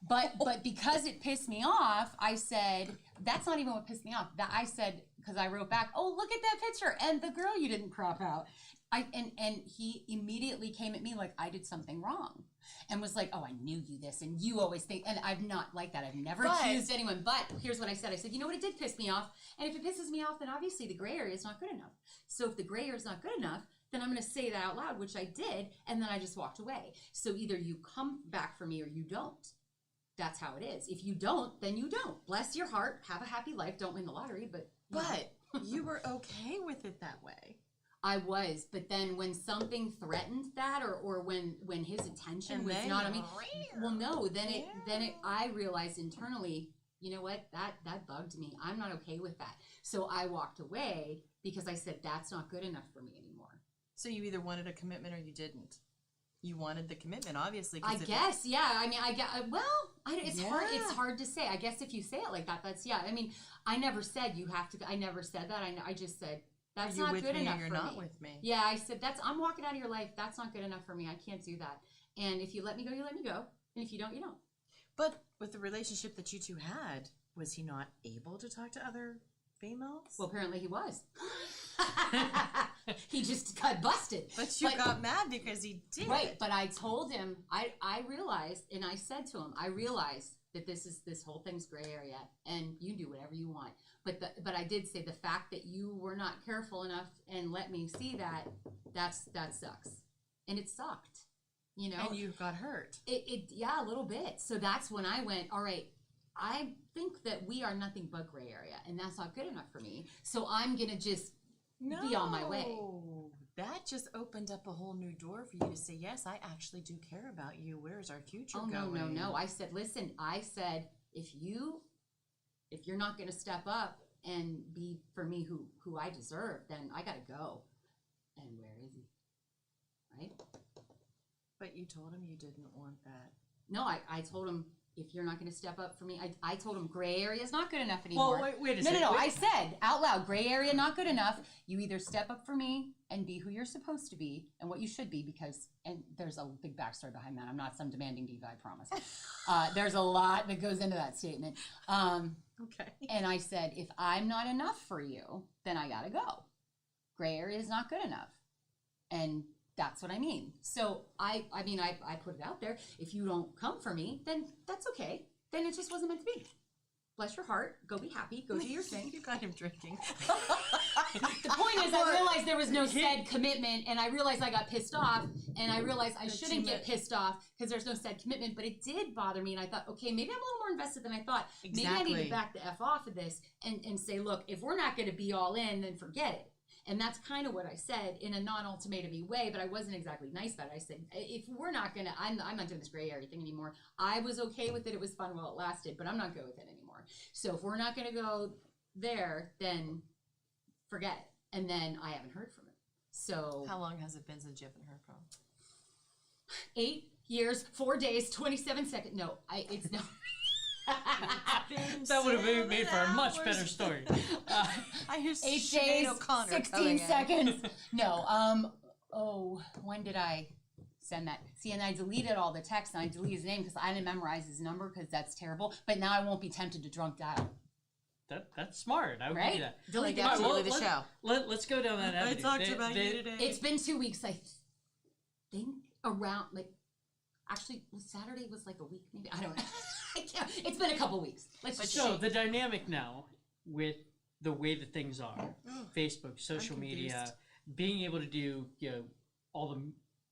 but because it pissed me off, I said that's not even what pissed me off. That I said because I wrote back, oh look at that picture and the girl you didn't crop out. And he immediately came at me like I did something wrong. And was like, oh, I knew you this, and you always think, and I'm not like that. I've never accused anyone. But here's what I said. I said, you know what? It did piss me off. And if it pisses me off, then obviously the gray area is not good enough. So if the gray area is not good enough, then I'm going to say that out loud, which I did. And then I just walked away. So either you come back for me or you don't. That's how it is. If you don't, then you don't. Bless your heart. Have a happy life. Don't win the lottery. But you were okay with it that way. I was, but then when something threatened that, or when his attention And was then not on me, you're well, no, then I realized internally, you know what, that bugged me. I'm not okay with that. So I walked away because I said that's not good enough for me anymore. So you either wanted a commitment or you didn't. You wanted the commitment, obviously. 'Cause I guess, yeah. I mean, it's hard. Yeah. It's hard to say. I guess if you say it like that, that's yeah. I mean, I never said you have to. I never said that. I just said. That's Are you not with good me enough or you're for not me. with me? Yeah, I said I'm walking out of your life. That's not good enough for me. I can't do that. And if you let me go, you let me go. And if you don't, you don't. But with the relationship that you two had, was he not able to talk to other females? Well, apparently he was. He just got busted. But you got mad because he did. Right, but I told him, I realized, and I said to him, I realized that this whole thing's gray area, and you do whatever you want. But I did say the fact that you were not careful enough and let me see that sucks, and it sucked, you know. And you got hurt. Yeah, a little bit. So that's when I went, all right, I think that we are nothing but gray area, and that's not good enough for me. So I'm gonna just be on my way. That just opened up a whole new door for you to say, yes, I actually do care about you. Where's our future going? No. I said, listen, if you're not going to step up and be for me who I deserve, then I got to go. And where is he? Right? But you told him you didn't want that. No, I told him, if you're not going to step up for me, I told him gray area is not good enough anymore. Well, wait a second. No. I said out loud, gray area not good enough. You either step up for me and be who you're supposed to be and what you should be, because, and there's a big backstory behind that. I'm not some demanding diva, I promise. There's a lot that goes into that statement. Okay. And I said, if I'm not enough for you, then I gotta go. Gray area is not good enough. And that's what I mean. So I put it out there. If you don't come for me, then that's okay. Then it just wasn't meant to be. Bless your heart. Go be happy. Go do your thing. You got him drinking. The point is, I realized there was no said commitment, and I realized I got pissed off And I realized I But shouldn't you get met- pissed off because there's no said commitment, but it did bother me. And I thought, okay, maybe I'm a little more invested than I thought. Maybe I need Exactly. to back the F off of this and say, look, if we're not going to be all in, then forget it. And that's kind of what I said in a non-ultimatum-y way, but I wasn't exactly nice about it. I said, if we're not going to, I'm not doing this gray area thing anymore. I was okay with it. It was fun while it lasted, but I'm not good with it anymore. So if we're not going to go there, then forget it. And then I haven't heard from him. So How long has it been since you haven't heard from him? 8 years, 4 days, 27 seconds. No, it's no. That would have made for a much better story. I hear 8 Sinead days, O'Connor 16 coming in. seconds. No, when did I send that? See, and I deleted all the text and I deleted his name because I didn't memorize his number because that's terrible. But now I won't be tempted to drunk dial. That's smart. I would Right? do that. Delete Like that. after All you right, leave the show. Let's go down that I avenue. talked about you today. It's been 2 weeks, I think, around, like, actually, Saturday was like a week, maybe. I don't know. I can't. It's been a couple weeks. Let's just So say. the dynamic now with the way that things are, Facebook, social media, confused. being able to do all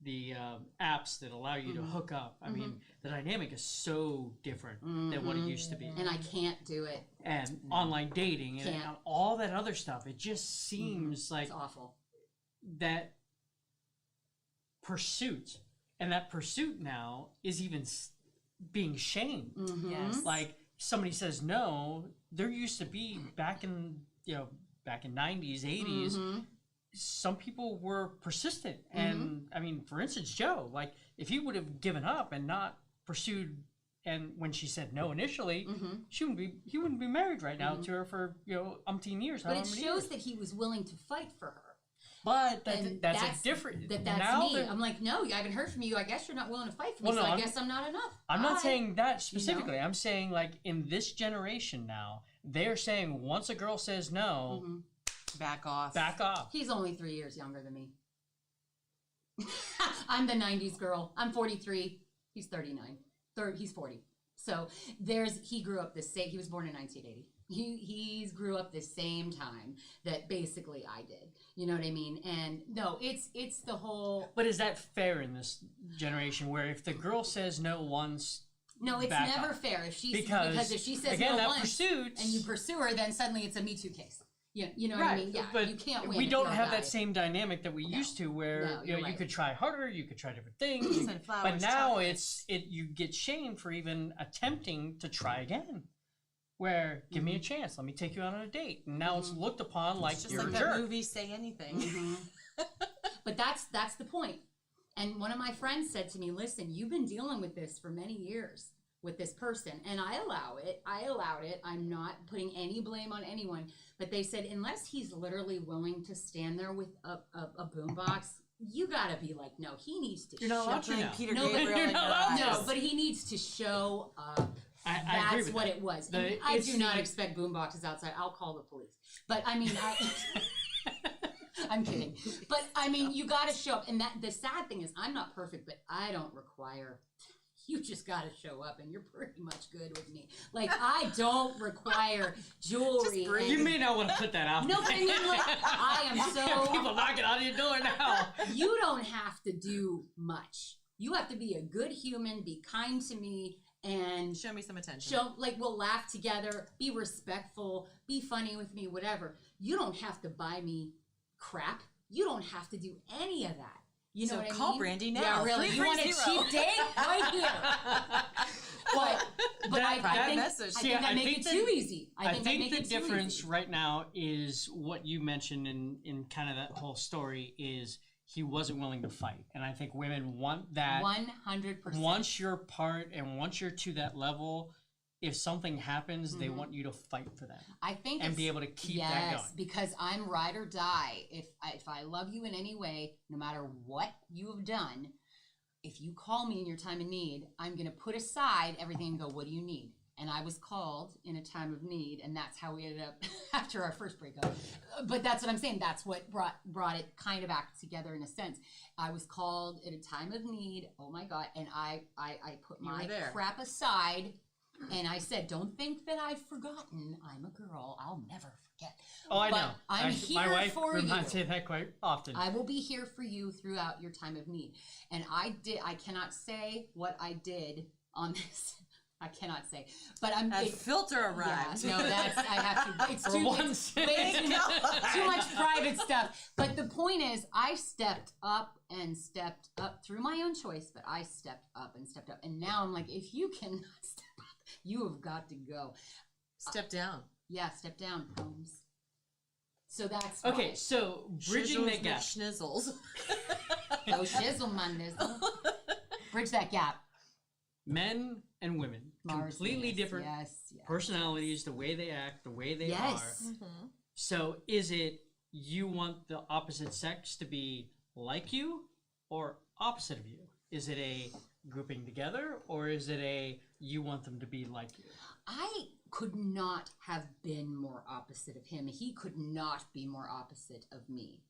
the apps that allow you to hook up. I mean, the dynamic is so different than what it used to be. And I can't do it. And online dating and Can't. all that other stuff. It just seems like It's awful. that pursuit, and that pursuit now is even being shamed. Yes. Like somebody says no, there used to be back in 90s, 80s, some people were persistent. And I mean, for instance, Joe, like if he would have given up and not pursued, and when she said no initially, he wouldn't be married right now to her for umpteen years. But it however many shows years. that he was willing to fight for her. But And that's a different. That's now me. that- I'm like, no, I haven't heard from you. I guess you're not willing to fight for me, Well, so no, I guess I'm not enough. I'm not Bye. saying that specifically. I'm saying like in this generation now, they're saying once a girl says no, Back off. back off. He's only 3 years younger than me. I'm the 90s girl. I'm 43. He's 39. He's 40. So he grew up he was born in 1980. He grew up the same time that basically I did. You know what I mean? And no, it's the whole. But is that fair in this generation where if the girl says no once, No, it's back never up? fair. Because if she says again, no that once pursuit and you pursue her, then suddenly it's a Me Too case. You know what I mean? Yeah, but you can't win. we if don't you're a have guy. that same dynamic that we used to, where No, you're you right. could try harder, you could try different things, Send but flowers, now chocolates. you get shamed for even attempting to try again. Where give me a chance, let me take you out on a date, and now it's looked upon like It's just you're like a that jerk. movie Say Anything. But that's the point. And one of my friends said to me, listen, you've been dealing with this for many years with this person. And I allowed it. I'm not putting any blame on anyone. But they said, unless he's literally willing to stand there with a boombox, you gotta be like, no, he needs to You're not allowed to Playing now. Peter No, but Gabriel you're in not your allowed to. eyes. No, but he needs to show up. I agree That's with what that. it was. The- And I it's do not the- expect boomboxes outside. I'll call the police. But I mean, I'm kidding. But I mean, you got to show up. And the sad thing is, I'm not perfect, but I don't require. You just got to show up, and you're pretty much good with me. Like I don't require jewelry. Just breathe. and- You may not want to put that out. No, but I mean, like, I am People so. knocking on your door now. You don't have to do much. You have to be a good human, be kind to me, and Show me some attention. we'll laugh together, be respectful, be funny with me, whatever. You don't have to buy me crap. You don't have to do any of that. You know So what I call mean? Brandy now. Yeah, really. You want a 330. cheap date? Right here. But I private think, message. I See, think I I make think it that- too easy. I make think the it too difference easy. right now is what you mentioned in kind of that whole story is he wasn't willing to fight. And I think women want that. 100%. Once you're part and once you're to that level, if something happens, they want you to fight for them I think and it's, be able to keep that going. because I'm ride or die. If I love you in any way, no matter what you have done, if you call me in your time of need, I'm going to put aside everything and go, what do you need? And I was called in a time of need, and that's how we ended up after our first breakup. But that's what I'm saying. That's what brought it kind of back together in a sense. I was called at a time of need. Oh my God! And I put You were my there. crap aside And I said, don't think that I've forgotten. I'm a girl. I'll never forget. Oh, I But know. I'm Actually, my here wife for reminds you. me of that quite often. I will be here for you throughout your time of need. And I cannot say what I did on this. I cannot say. But I'm A filter arrived. Yeah, no, that's I have to. It's For too once. too much private stuff. But the point is, I stepped up and stepped up through my own choice. But I stepped up and stepped up, and now I'm like, if you cannot step up, you have got to go. Step down. Yeah, step down, Holmes. So that's Okay, why. so bridging Shizzles that gap. McSchnizzles. Go shizzle, my nizzle. Bridge that gap. Men and women, Mars, completely yes, different yes, yes. personalities, the way they act, the way they Yes. are. So is it you want the opposite sex to be like you or opposite of you? Is it a grouping together or is it a you want them to be like you? I could not have been more opposite of him. He could not be more opposite of me.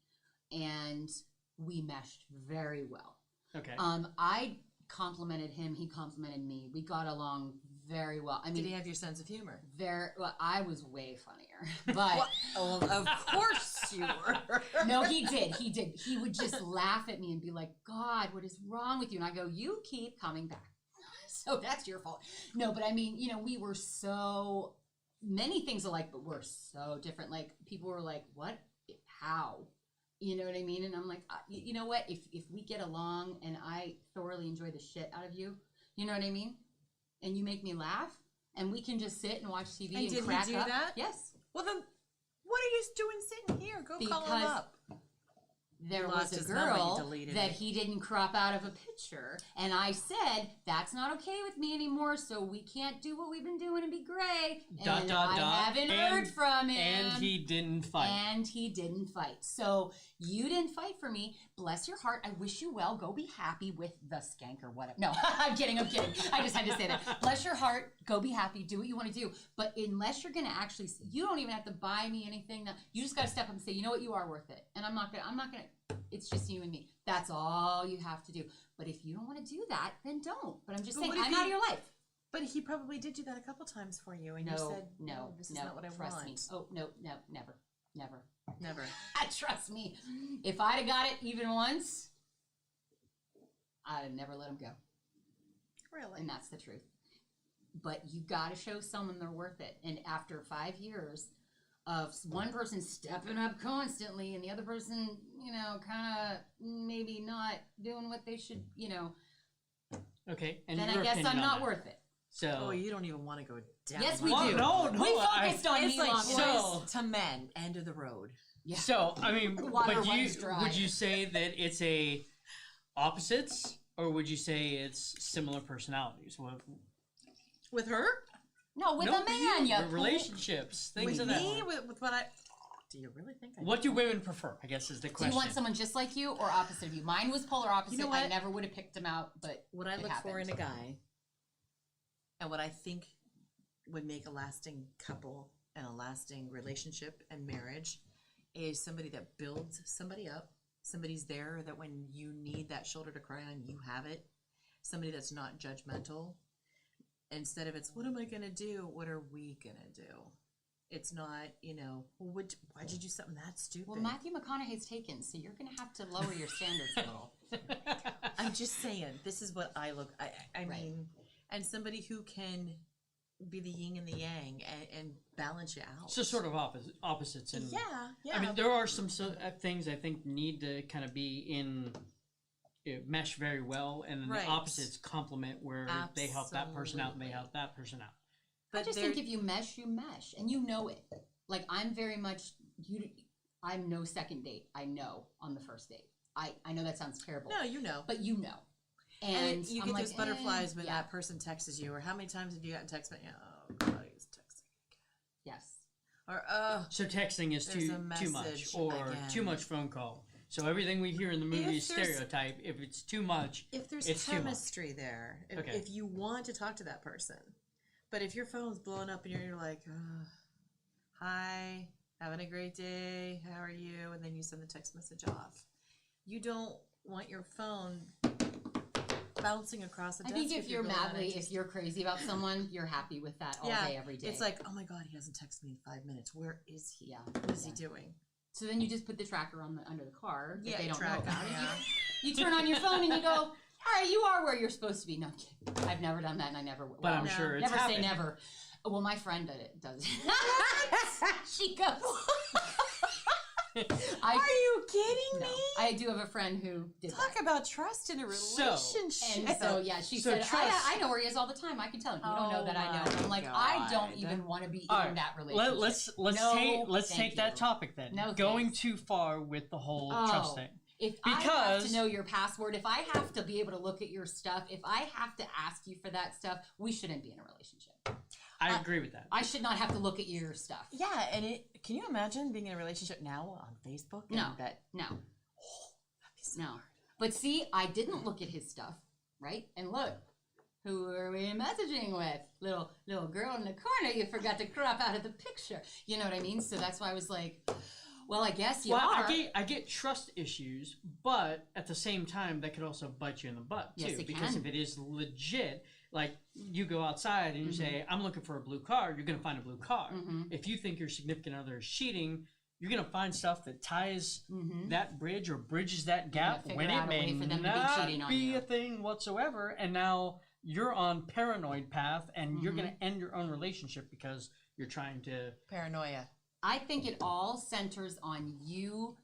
And we meshed very well. Okay. I complimented him, he complimented me. We got along very well. I Did mean, he have your sense of humor? well, I was way funnier. But Oh, of course you were. no, he did. He did. He would just laugh at me and be like, God, what is wrong with you? And I go, you keep coming back. So that's your fault. No, but I mean, we were so many things alike, but we're so different. Like, people were like, what? How? You know what I mean? And I'm like, you know what? If we get along and I thoroughly enjoy the shit out of you, you know what I mean? And you make me laugh, and we can just sit and watch TV and, did crack he do up. that? Yes. Well, then, what are you doing sitting here? Go call him Because up. There lost was a his number, you girl deleted that it. he didn't crop out of a picture, and I said, that's not okay with me anymore, so we can't do what we've been doing and be gray. Dot, And dot, I dot. haven't And- heard from him. And he didn't fight. And he didn't fight. So you didn't fight for me. Bless your heart. I wish you well. Go be happy with the skank or whatever. No, I'm kidding. I just had to say that. Bless your heart. Go be happy. Do what you want to do. But unless you're going to actually, you don't even have to buy me anything. Now, you just got to step up and say, you know what, you are worth it. And I'm not going to, it's just you and me. That's all you have to do. But if you don't want to do that, then don't. But I'm just But saying, what if I'm out of your life. But he probably did do that a couple times for you, and you said, "No, this is not what I trust want." me. Oh, no, never. Never. Trust me. If I'd have got it even once, I'd have never let him go. Really? And that's the truth. But you got to show someone they're worth it. And after 5 years of one person stepping up constantly and the other person, kind of maybe not doing what they should, Okay. And then your I guess opinion I'm on not that. worth it. So Oh, you don't even want to go down. Yes, that we road. do. No, We focused on It's me like long so- boys to men, end of the road. Yeah. So I mean, Water but runs dry. would you say that it's a opposites, or would you say it's similar personalities? With her? No, with No, a for man, you, you relationships, things With of that. me? With what I... Do you really think I What do women prefer? I guess is the Do question. you want someone just like you or opposite of you? Mine was polar opposite. You know I what? never would have picked him out, but What I it look for in happened. a guy, and what I think would make a lasting couple and a lasting relationship and marriage, is somebody that builds somebody up. Somebody's there that when you need that shoulder to cry on, you have it. Somebody that's not judgmental. Instead of it's, what am I going to do? What are we going to do? It's not, well, why did you do something that stupid? Well, Matthew McConaughey's taken, so you're going to have to lower your standards a little. I'm just saying, this is what I look. I Right. mean, and somebody who can be the yin and the yang and balance you out. So sort of opposites, and yeah. I mean, there are some things I think need to kind of be in mesh very well, and then Right. the opposites complement where they help that person out and they help that person out. I just think if you mesh, you mesh, and you know it. Like, I'm very much I'm no second date. I know on the first date. I know that sounds terrible. No, you know. But you know. And you I'm get like, those butterflies when yeah. that person texts you, or how many times have you gotten text? Oh, God, he's texting again. Yes. Or, So texting is There's too a much, message or again. too much phone call. So everything we hear in the movie is If there's- stereotype. If it's too much, if there's it's too much. chemistry there, Okay. if you want to talk to that person, but if your phone's blowing up and you're like, hi, having a great day, how are you? And then you send the text message off. You don't want your phone bouncing across the I desk. think if you're going on madly, it. if you're crazy about someone, you're happy with that all day, every day. It's like, oh my God, he hasn't texted me in 5 minutes. Where is he? Yeah. What is he doing? So then you just put the tracker on under the car that they don't track know about him, it. You turn on your phone and you go, all right, you are where you're supposed to be. No, I'm kidding. I've never done that and I never will. But I'm sure it's never happened. say never. Well, my friend does it. She goes. Are you kidding No, me? I do have a friend who did Talk that. about trust in a relationship. And so, yeah, she So said, trust- I know where he is all the time. I can tell him. You don't know Oh that I know. my I'm like, I don't God. even want to be All in right, that relationship. let's thank take that you. topic then. No, Going thanks. too far with the whole Oh. trust thing. If I have Because- to know your password, if I have to be able to look at your stuff, if I have to ask you for that stuff, we shouldn't be in a relationship. I agree with that. I should not have to look at your stuff. Yeah, and can you imagine being in a relationship now on Facebook? And No. that No. that'd be so No. hard. But see, I didn't look at his stuff, right? And look, who are we messaging with? Little girl in the corner you forgot to crop out of the picture. You know what I mean? So that's why I was like, well, I guess you Well, are. I get trust issues, but at the same time, that could also bite you in the butt too. Yes, it because can. if it is legit, like you go outside and you say, "I'm looking for a blue car," you're gonna find a blue car. Mhm. If you think your significant other is cheating, you're gonna find stuff that ties Mhm. that bridge or bridges that gap figure when out it a may way for them to be not cheating on be you. a thing whatsoever. And now you're on paranoid path, and you're Mhm. gonna end your own relationship because you're trying to. Paranoia. I think it all centers on you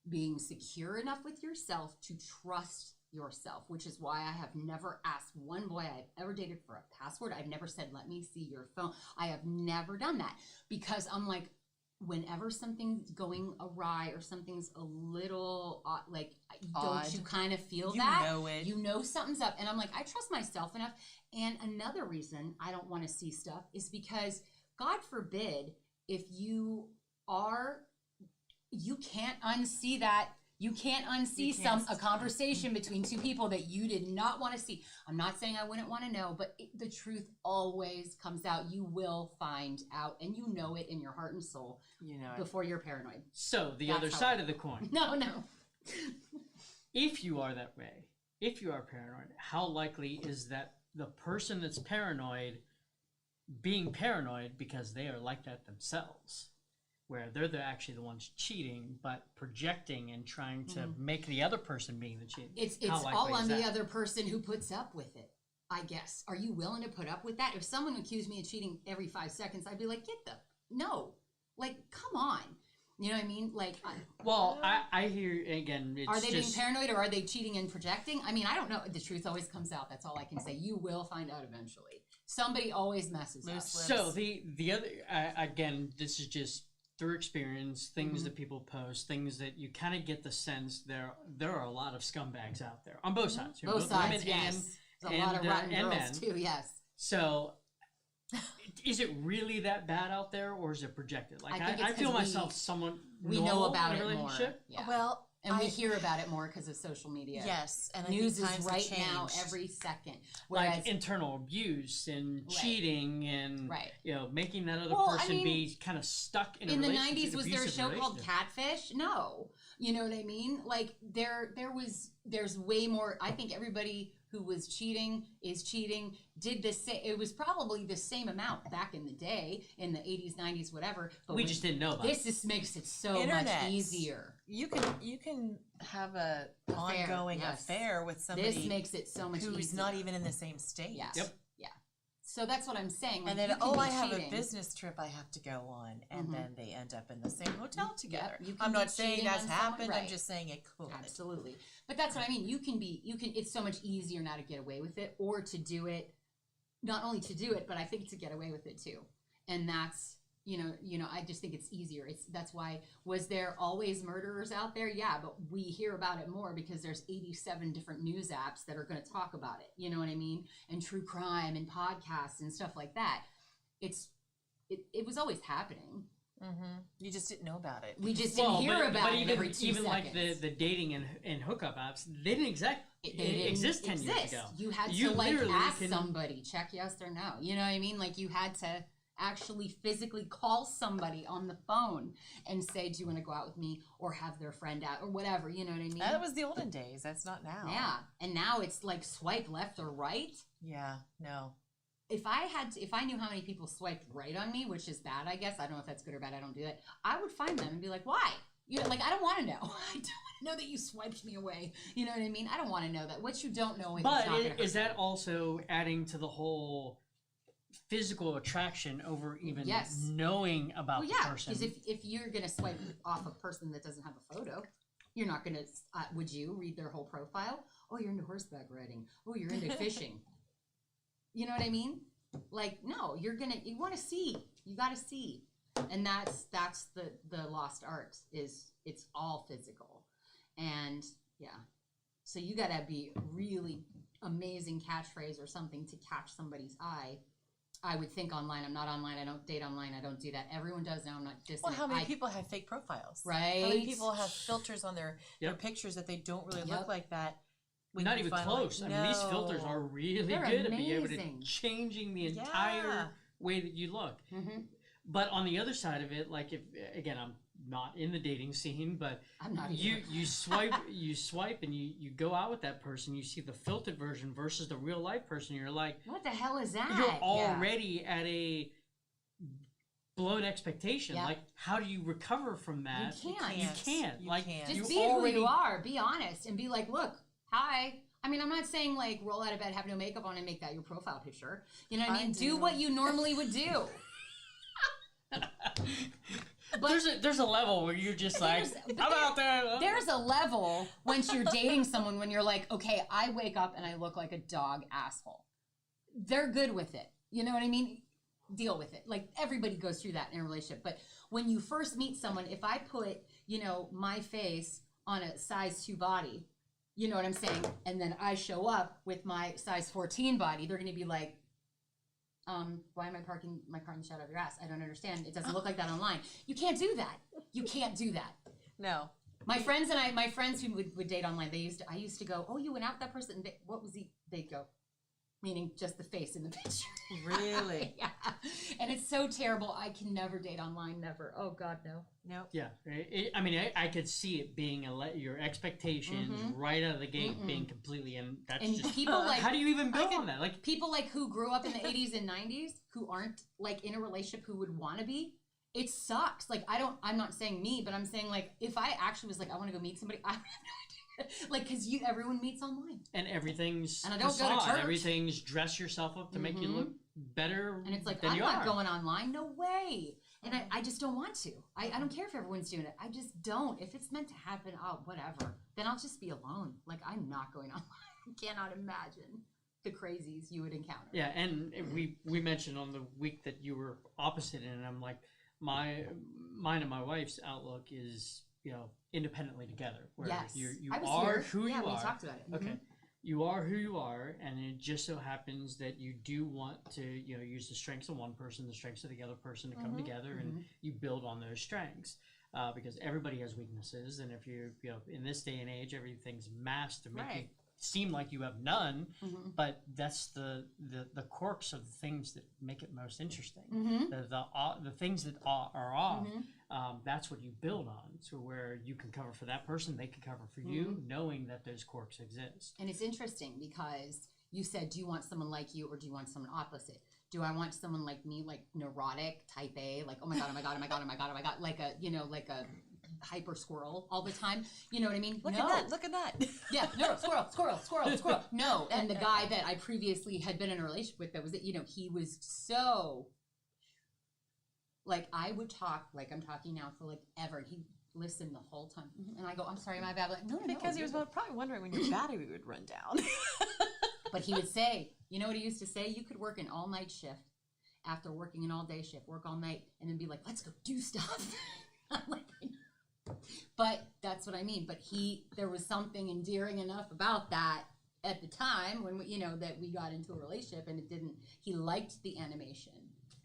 being secure enough with yourself to trust yourself, which is why I have never asked one boy I've ever dated for a password. I've never said, let me see your phone. I have never done that because I'm like, whenever something's going awry or something's a little like, Odd. don't you kind of feel You that? know it. You know something's up. And I'm like, I trust myself enough. And another reason I don't want to see stuff is because, God forbid, if you can't unsee that. You can't unsee a conversation between two people that you did not want to see. I'm not saying I wouldn't want to know, but the truth always comes out. You will find out, and you know it in your heart and soul You know it. before you're paranoid. So the That's other how side of the coin. No. If you are that way, if you are paranoid, how likely is that the person that's paranoid being paranoid because they are like that themselves, where they're actually the ones cheating, but projecting and trying to make the other person being the cheating? It's How likely all is on the that? other person who puts up with it, I guess. Are you willing to put up with that? If someone accused me of cheating every 5 seconds, I'd be like, no. Like, come on. You know what I mean? Like, Well, I hear, again, it's are they just, being paranoid or are they cheating and projecting? I mean, I don't know. The truth always comes out. That's all I can say. You will find out eventually. Somebody always messes up. Loose lips. So the other, again, this is just through experience, things that people post, things that you kind of get the sense there are a lot of scumbags out there on both sides. Both sides, women yes. There's a lot of and, rotten and girls men. too, yes. So, is it really that bad out there, or is it projected? Like I think it's I feel 'cause myself somewhat We know normal about in a it more. relationship. Yeah. Well, And we I- hear about it more because of social media. Yes, and I News think is times right have now changed. every second. Whereas, Like internal abuse and Right. cheating and Right. making that other Well, I person mean, be kind of stuck in a in the relationship, 90s, was there a abusive show called relationship. Catfish? No. You know what I mean? Like, there's way more. I think everybody who was cheating is cheating, did the same. It was probably the same amount back in the day, in the 80s, 90s, whatever. But We just didn't know about this just makes it so Internet. much easier. You can have a Affair, ongoing yes. affair with somebody This makes it so much who's easier. not even in the same state. Yeah. Yep. Yeah. So that's what I'm saying. Like, And then, you can be I have cheating. a business trip I have to go on, and Mhm. then they end up in the same hotel together. you can I'm be not saying cheating that's on someone, happened. I'm right. just saying it could. Absolutely. But that's what I mean. You can, it's so much easier now to get away with it, or to do it, not only to do it, but I think to get away with it too. And that's, I just think it's easier. That's why, was there always murderers out there? Yeah, but we hear about it more because there's 87 different news apps that are going to talk about it. You know what I mean? And true crime and podcasts and stuff like that. It was always happening. Mm-hmm. You just didn't know about it. We just didn't hear about it every 2 even seconds. like the dating and hookup apps, they didn't It didn't exist 10 years ago. You had You to like literally ask can- somebody, check yes or no. You know what I mean? Like you had to actually physically call somebody on the phone and say, do you want to go out with me, or have their friend out, or whatever, you know what I mean? That was the olden days. That's not now. Yeah, and now it's like swipe left or right. Yeah, no. If I knew how many people swiped right on me, which is bad, I guess, I don't know if that's good or bad, I don't do that, I would find them and be like, why? You know, like, I don't want to know. I don't want to know that you swiped me away. You know what I mean? I don't want to know that. What you don't know, it's not gonna hurt is that you. also adding to the whole physical attraction over even Yes. knowing about Well, the yeah, person? because if you're gonna swipe off a person that doesn't have a photo, you're not gonna. Would you read their whole profile? Oh, you're into horseback riding. Oh, you're into fishing. You know what I mean? Like, no, you want to see. You got to see, and that's the lost art. Is it's all physical, and yeah. So you got to be really amazing catchphrase or something to catch somebody's eye. I would think online. I'm not online. I don't date online. I don't do that. Everyone does now. I'm not just. Well, how many people have fake profiles? Right. How many people have filters on their Yep. pictures that they don't really Yep. look like that? when Not you even finally- close. I mean, these filters are really They're good at being able amazing. to changing the Yeah. entire way that you look. Mm-hmm. But on the other side of it, like if again, I'm not in the dating scene, but I'm not you either. you swipe and you go out with that person, you see the filtered version versus the real life person, you're like, What the hell is that? you're already at a blown expectation. Yeah. Like, how do you recover from that? You can't. You can't. You Like, can't. Just you be already, who you are. Be honest and be like, look, hi. I mean, I'm not saying like roll out of bed, have no makeup on, and make that your profile picture. You know what I mean? Do do. what you normally would do. But there's a level where you're just like, I'm out there. there's a level once you're dating someone when you're like, okay, I wake up and I look like a dog asshole. They're good with it. You know what I mean? Deal with it. Like, everybody goes through that in a relationship. But when you first meet someone, if I put, my face on a size 2 body, you know what I'm saying? And then I show up with my size 14 body, they're going to be like, why am I parking my car in the shadow of your ass? I don't understand. It doesn't look like that online. You can't do that. You can't do that. No. My friends who would date online, I used to go, oh, you went out with that person? And what was he? They'd go, meaning just the face in the picture. Really? Yeah. And it's so terrible. I can never date online, never. Oh, God, no. No. Yeah, I could see it being your expectations right out of the gate being completely, and that's And just people like, how do you even build on that? Like, people like who grew up in the 80s and 90s who aren't like in a relationship who would want to be, it sucks. Like, I'm not saying me, but I'm saying like, if I actually was like, I want to go meet somebody, I would have no idea. Like, because everyone meets online. and everything's And I don't go to facade. church. Everything's dress yourself up to make you look better. And it's like, than I'm you not are. going online. No way. And I just don't want to. I don't care if everyone's doing it. I just don't. If it's meant to happen, whatever. Then I'll just be alone. Like, I'm not going online. I cannot imagine the crazies you would encounter. Yeah, and we mentioned on the week that you were opposite, and I'm like, mine and my wife's outlook is, independently together. Where Yes. you I was are here. who yeah, you we are. talked about it. Okay. You are who you are, and it just so happens that you do want to, use the strengths of one person, the strengths of the other person to come together, and you build on those strengths. Because everybody has weaknesses, and if you're, in this day and age, everything's masked to make you Right. seem like you have none. But that's the quirks of the things that make it most interesting. The things that are off. That's what you build on. So where you can cover for that person, they can cover for you, knowing that those quirks exist. And it's interesting because you said, do you want someone like you or do you want someone opposite? Do I want someone like me, like neurotic, type A, like, oh my God, oh my God, oh my God, oh my God, oh my God, like a hyper squirrel all the time? You know what I mean? Look No. at that. Look at that. Yeah, no, squirrel. No, and the guy that I previously had been in a relationship with, that was it. He was so, like, I would talk like I'm talking now for like ever. And he'd listen the whole time, and I go, I'm sorry, my bad. Like, no, Because he was you're probably wondering when your battery would run down. good. But he would say, you know what he used to say? You could work an all night shift after working an all day shift, work all night, and then be like, let's go do stuff. I'm like, I know. But that's what I mean. But there was something endearing enough about that at the time when that we got into a relationship, and he liked the animation.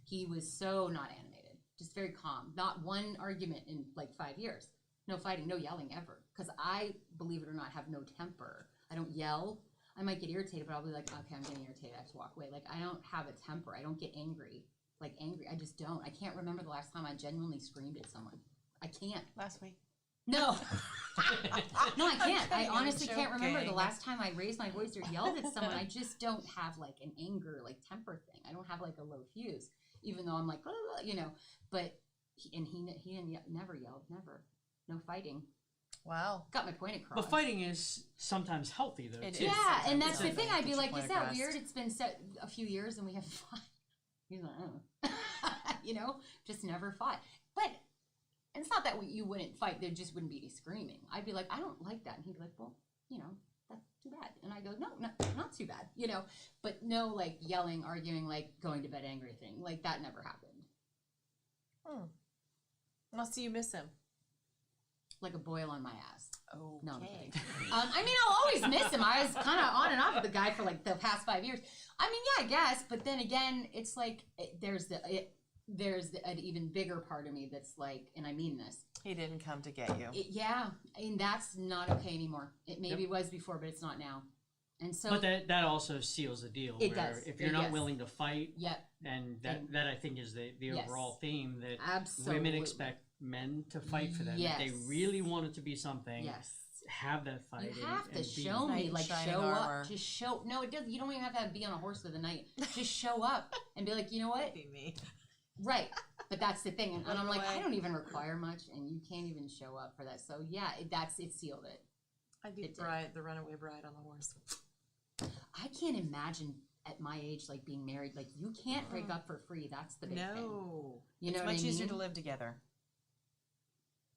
He was so not animated, just very calm. Not one argument in like 5 years. No fighting, no yelling ever. Because I, believe it or not, have no temper. I don't yell. I might get irritated, but I'll be like, okay, I'm getting irritated. I have to walk away. Like, I don't have a temper. I don't get angry. like angry. I just don't. I can't remember the last time I genuinely screamed at someone. I can't. Last week. No. No, I can't. I I'm honestly can't remember the joking. last time I raised my voice or yelled at someone. I just don't have like an anger, like temper thing. I don't have like a low fuse, even though I'm like, blah, blah, blah, you know. But he never yelled, never. No fighting. Wow. Got my point across. But fighting is sometimes healthy, though. It too. is. Yeah, and that's the Sometimes thing. it I'd be gets like, your is point that across. weird? It's been a few years and we haven't fought. He's like, oh. You know, just never fought. But it's not that you wouldn't fight. There just wouldn't be any screaming. I'd be like, I don't like that. And he'd be like, well, you know, that's too bad. And I go, no, not too bad. You know, but no, like, yelling, arguing, like, going to bed angry thing. Like, that never happened. Must do you miss him? Like a boil on my ass. Oh, No, I'm kidding. I mean, I'll always miss him. I was kind of on and off with the guy for like the past 5 years. I mean, yeah, I guess. But then again, it's like there's an even bigger part of me that's like, and I mean this. He didn't come to get you. Yeah, and that's not okay anymore. It maybe was before, but it's not now. And so, But that also seals the deal. It where does. If you're not Yes. willing to fight, yep, and And- that I think is the Yes. overall theme, that absolutely. women expect men to fight for them. If they Yes. really want it to be something, Yes. have that fight. You have to and show be, me, Knight in like shining show armor. up. Just show. No, it doesn't. You don't even have to be on a horse for the night. Just show up and be like, you know what? Be me. Right. But that's the thing. And I'm like, Away. I don't even require much, and you can't even show up for that. So yeah, it sealed it. I'd be It did. the runaway bride on the horse. I can't imagine at my age, like being married. Like you can't break up for free. That's the big thing. No. You know It's what much I mean? easier to live together.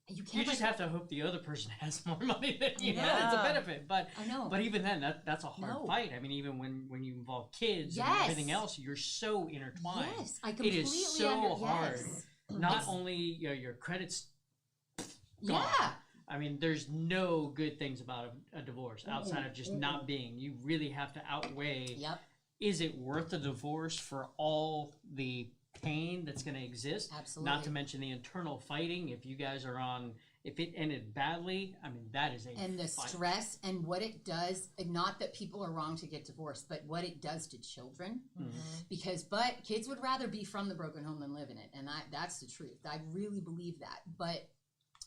You can't. You just break have to hope the other person has more money than you. Yeah. It's a benefit, but I know. but even then, that's a hard No. fight. I mean, even when you involve kids Yes. and everything else, you're so intertwined. yes, I It completely is so hard. Yes. Not It's- only your credits. Yeah. I mean, there's no good things about a divorce outside of just not being. You really have to outweigh. Yep. Is it worth the divorce for all the pain that's going to exist? Absolutely. Not to mention the internal fighting. If you guys are on, if it ended badly, I mean, that is a And the fight. stress and what it does. And not that people are wrong to get divorced, but what it does to children. Because kids would rather be from the broken home than live in it, and that's the truth. I really believe that. But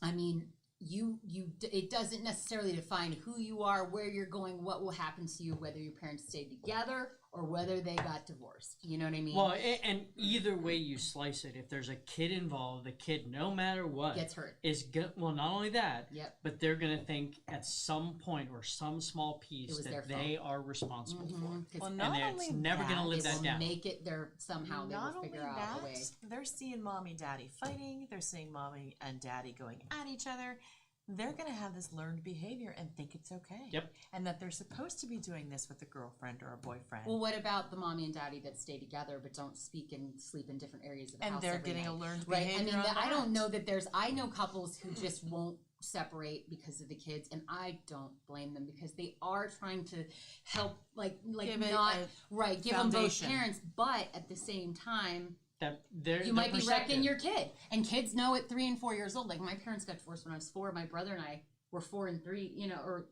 I mean, it doesn't necessarily define who you are, where you're going, what will happen to you, whether your parents stayed together or whether they got divorced. You know what I mean? Well, and either way you slice it, if there's a kid involved, the kid, no matter what, Gets hurt. is good. Well, not only that, Yep. but they're going to think at some point or some small piece was their that they are responsible for. Mhm. 'Cause Well, And not it's only never going to that, live it that will down. make it there somehow. They Not will only figure out a way. that, they're seeing mommy daddy fighting. They're seeing mommy and daddy going at each other. They're going to have this learned behavior and think it's okay. Yep. And that they're supposed to be doing this with a girlfriend or a boyfriend. Well, what about the mommy and daddy that stay together but don't speak and sleep in different areas of the and house? they're every getting night? a learned Right. behavior. I mean, on I don't that. know that I know couples who just won't separate because of the kids, and I don't blame them because they are trying to help, like Give it not a right, give them both foundation. parents, but at the same time, That they're, you might be wrecking your kid, and kids know at 3 and 4 years old. Like my parents got divorced when I was 4. My brother and I were 4 and 3, you know,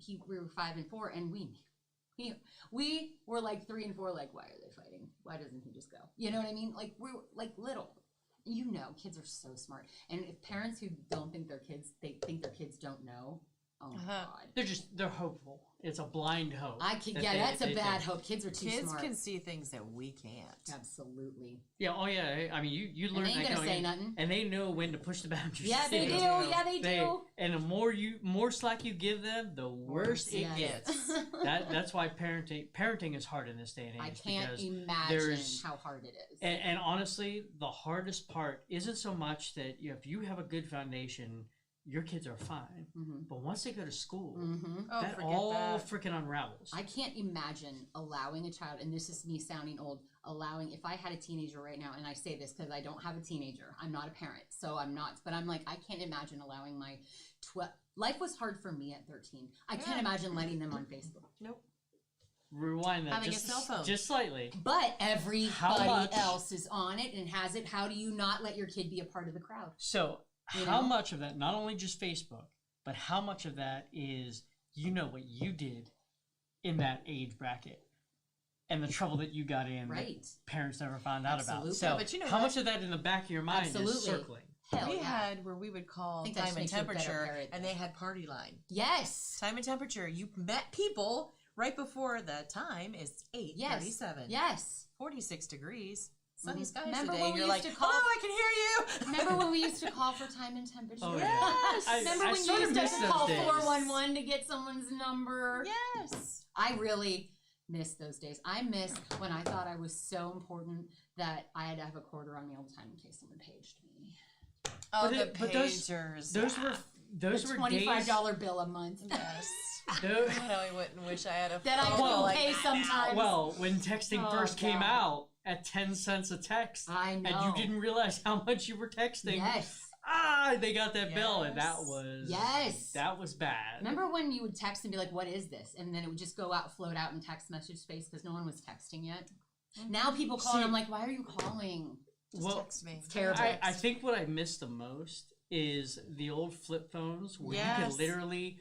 we were 5 and 4, and we were like 3 and 4. Like, why are they fighting? Why doesn't he just go? You know what I mean? Like we're like little. You know, kids are so smart, and if parents who don't think their kids, they think their kids don't know. Oh my god. They're hopeful. It's a blind hope. That's a bad hope. Kids are too Kids smart. can see things that we can't. Absolutely. Yeah. Oh yeah. I mean, you learn. they ain't that gonna going say in, nothing. and they know when to push the boundaries. Yeah, they too. do. Yeah, they do. And the more slack you give them, the worse it Yes. gets. That's why parenting is hard in this day and age. I can't because imagine there's- how hard it is. And honestly, the hardest part isn't so much that if you have a good foundation, your kids are fine. Mhm. But once they go to school, Mm-hmm. Oh, that forget all that. freaking unravels. I can't imagine allowing a child, and this is me sounding old, if I had a teenager right now, and I say this because I don't have a teenager, I'm not a parent, so I'm not, but I'm like, I can't imagine allowing my life was hard for me at 13. I can't Yeah. imagine letting them on Facebook. Nope. Rewind that Having a just, cell phone. just slightly. But everybody much- else is on it and has it. How do you not let your kid be a part of the crowd? So You how know? much of that, not only just Facebook, but how much of that is what you did in that age bracket? and the trouble that you got in Right. that parents never found out Absolutely. about. So Yeah, but you know how what? much of that in the back of your mind Absolutely. is circling? Hell We yeah. had where we would call I think that time and just makes you a better temperature, parent, and though. they had party line. Yes. Time and temperature. You met people right before the time is 8:37. Yes. 46 degrees. Sunny Mhm. skies Remember today. when And we you're like, used to call- hello, I can hear you. Remember when we used to call for time and temperature? Oh, Yes. yeah. Remember I when you sort of used to miss have those to call days. 411 to get someone's number? Yes. I really miss those days. I miss when I thought I was so important that I had to have a quarter on me all the time in case someone paged me. Oh, But those- pagers. Those yeah. were those A were $25 days. bill a month. Yes. Tho- God, I wouldn't wish I had a That I phone couldn't like pay that sometimes. now. Well, when texting Oh, first came God. out at 10 cents a text, I know. and you didn't realize how much you were texting. Yes. They got that bill, and that Yes. was Yes. bad. Remember when you would text and be like, "What is this?" And then it would just go out, float out in text message space because no one was texting yet. Now people call, and See- I'm like, "Why are you calling?" Just Well, text me. It's terrible. I think what I miss the most is the old flip phones where you Yes. could literally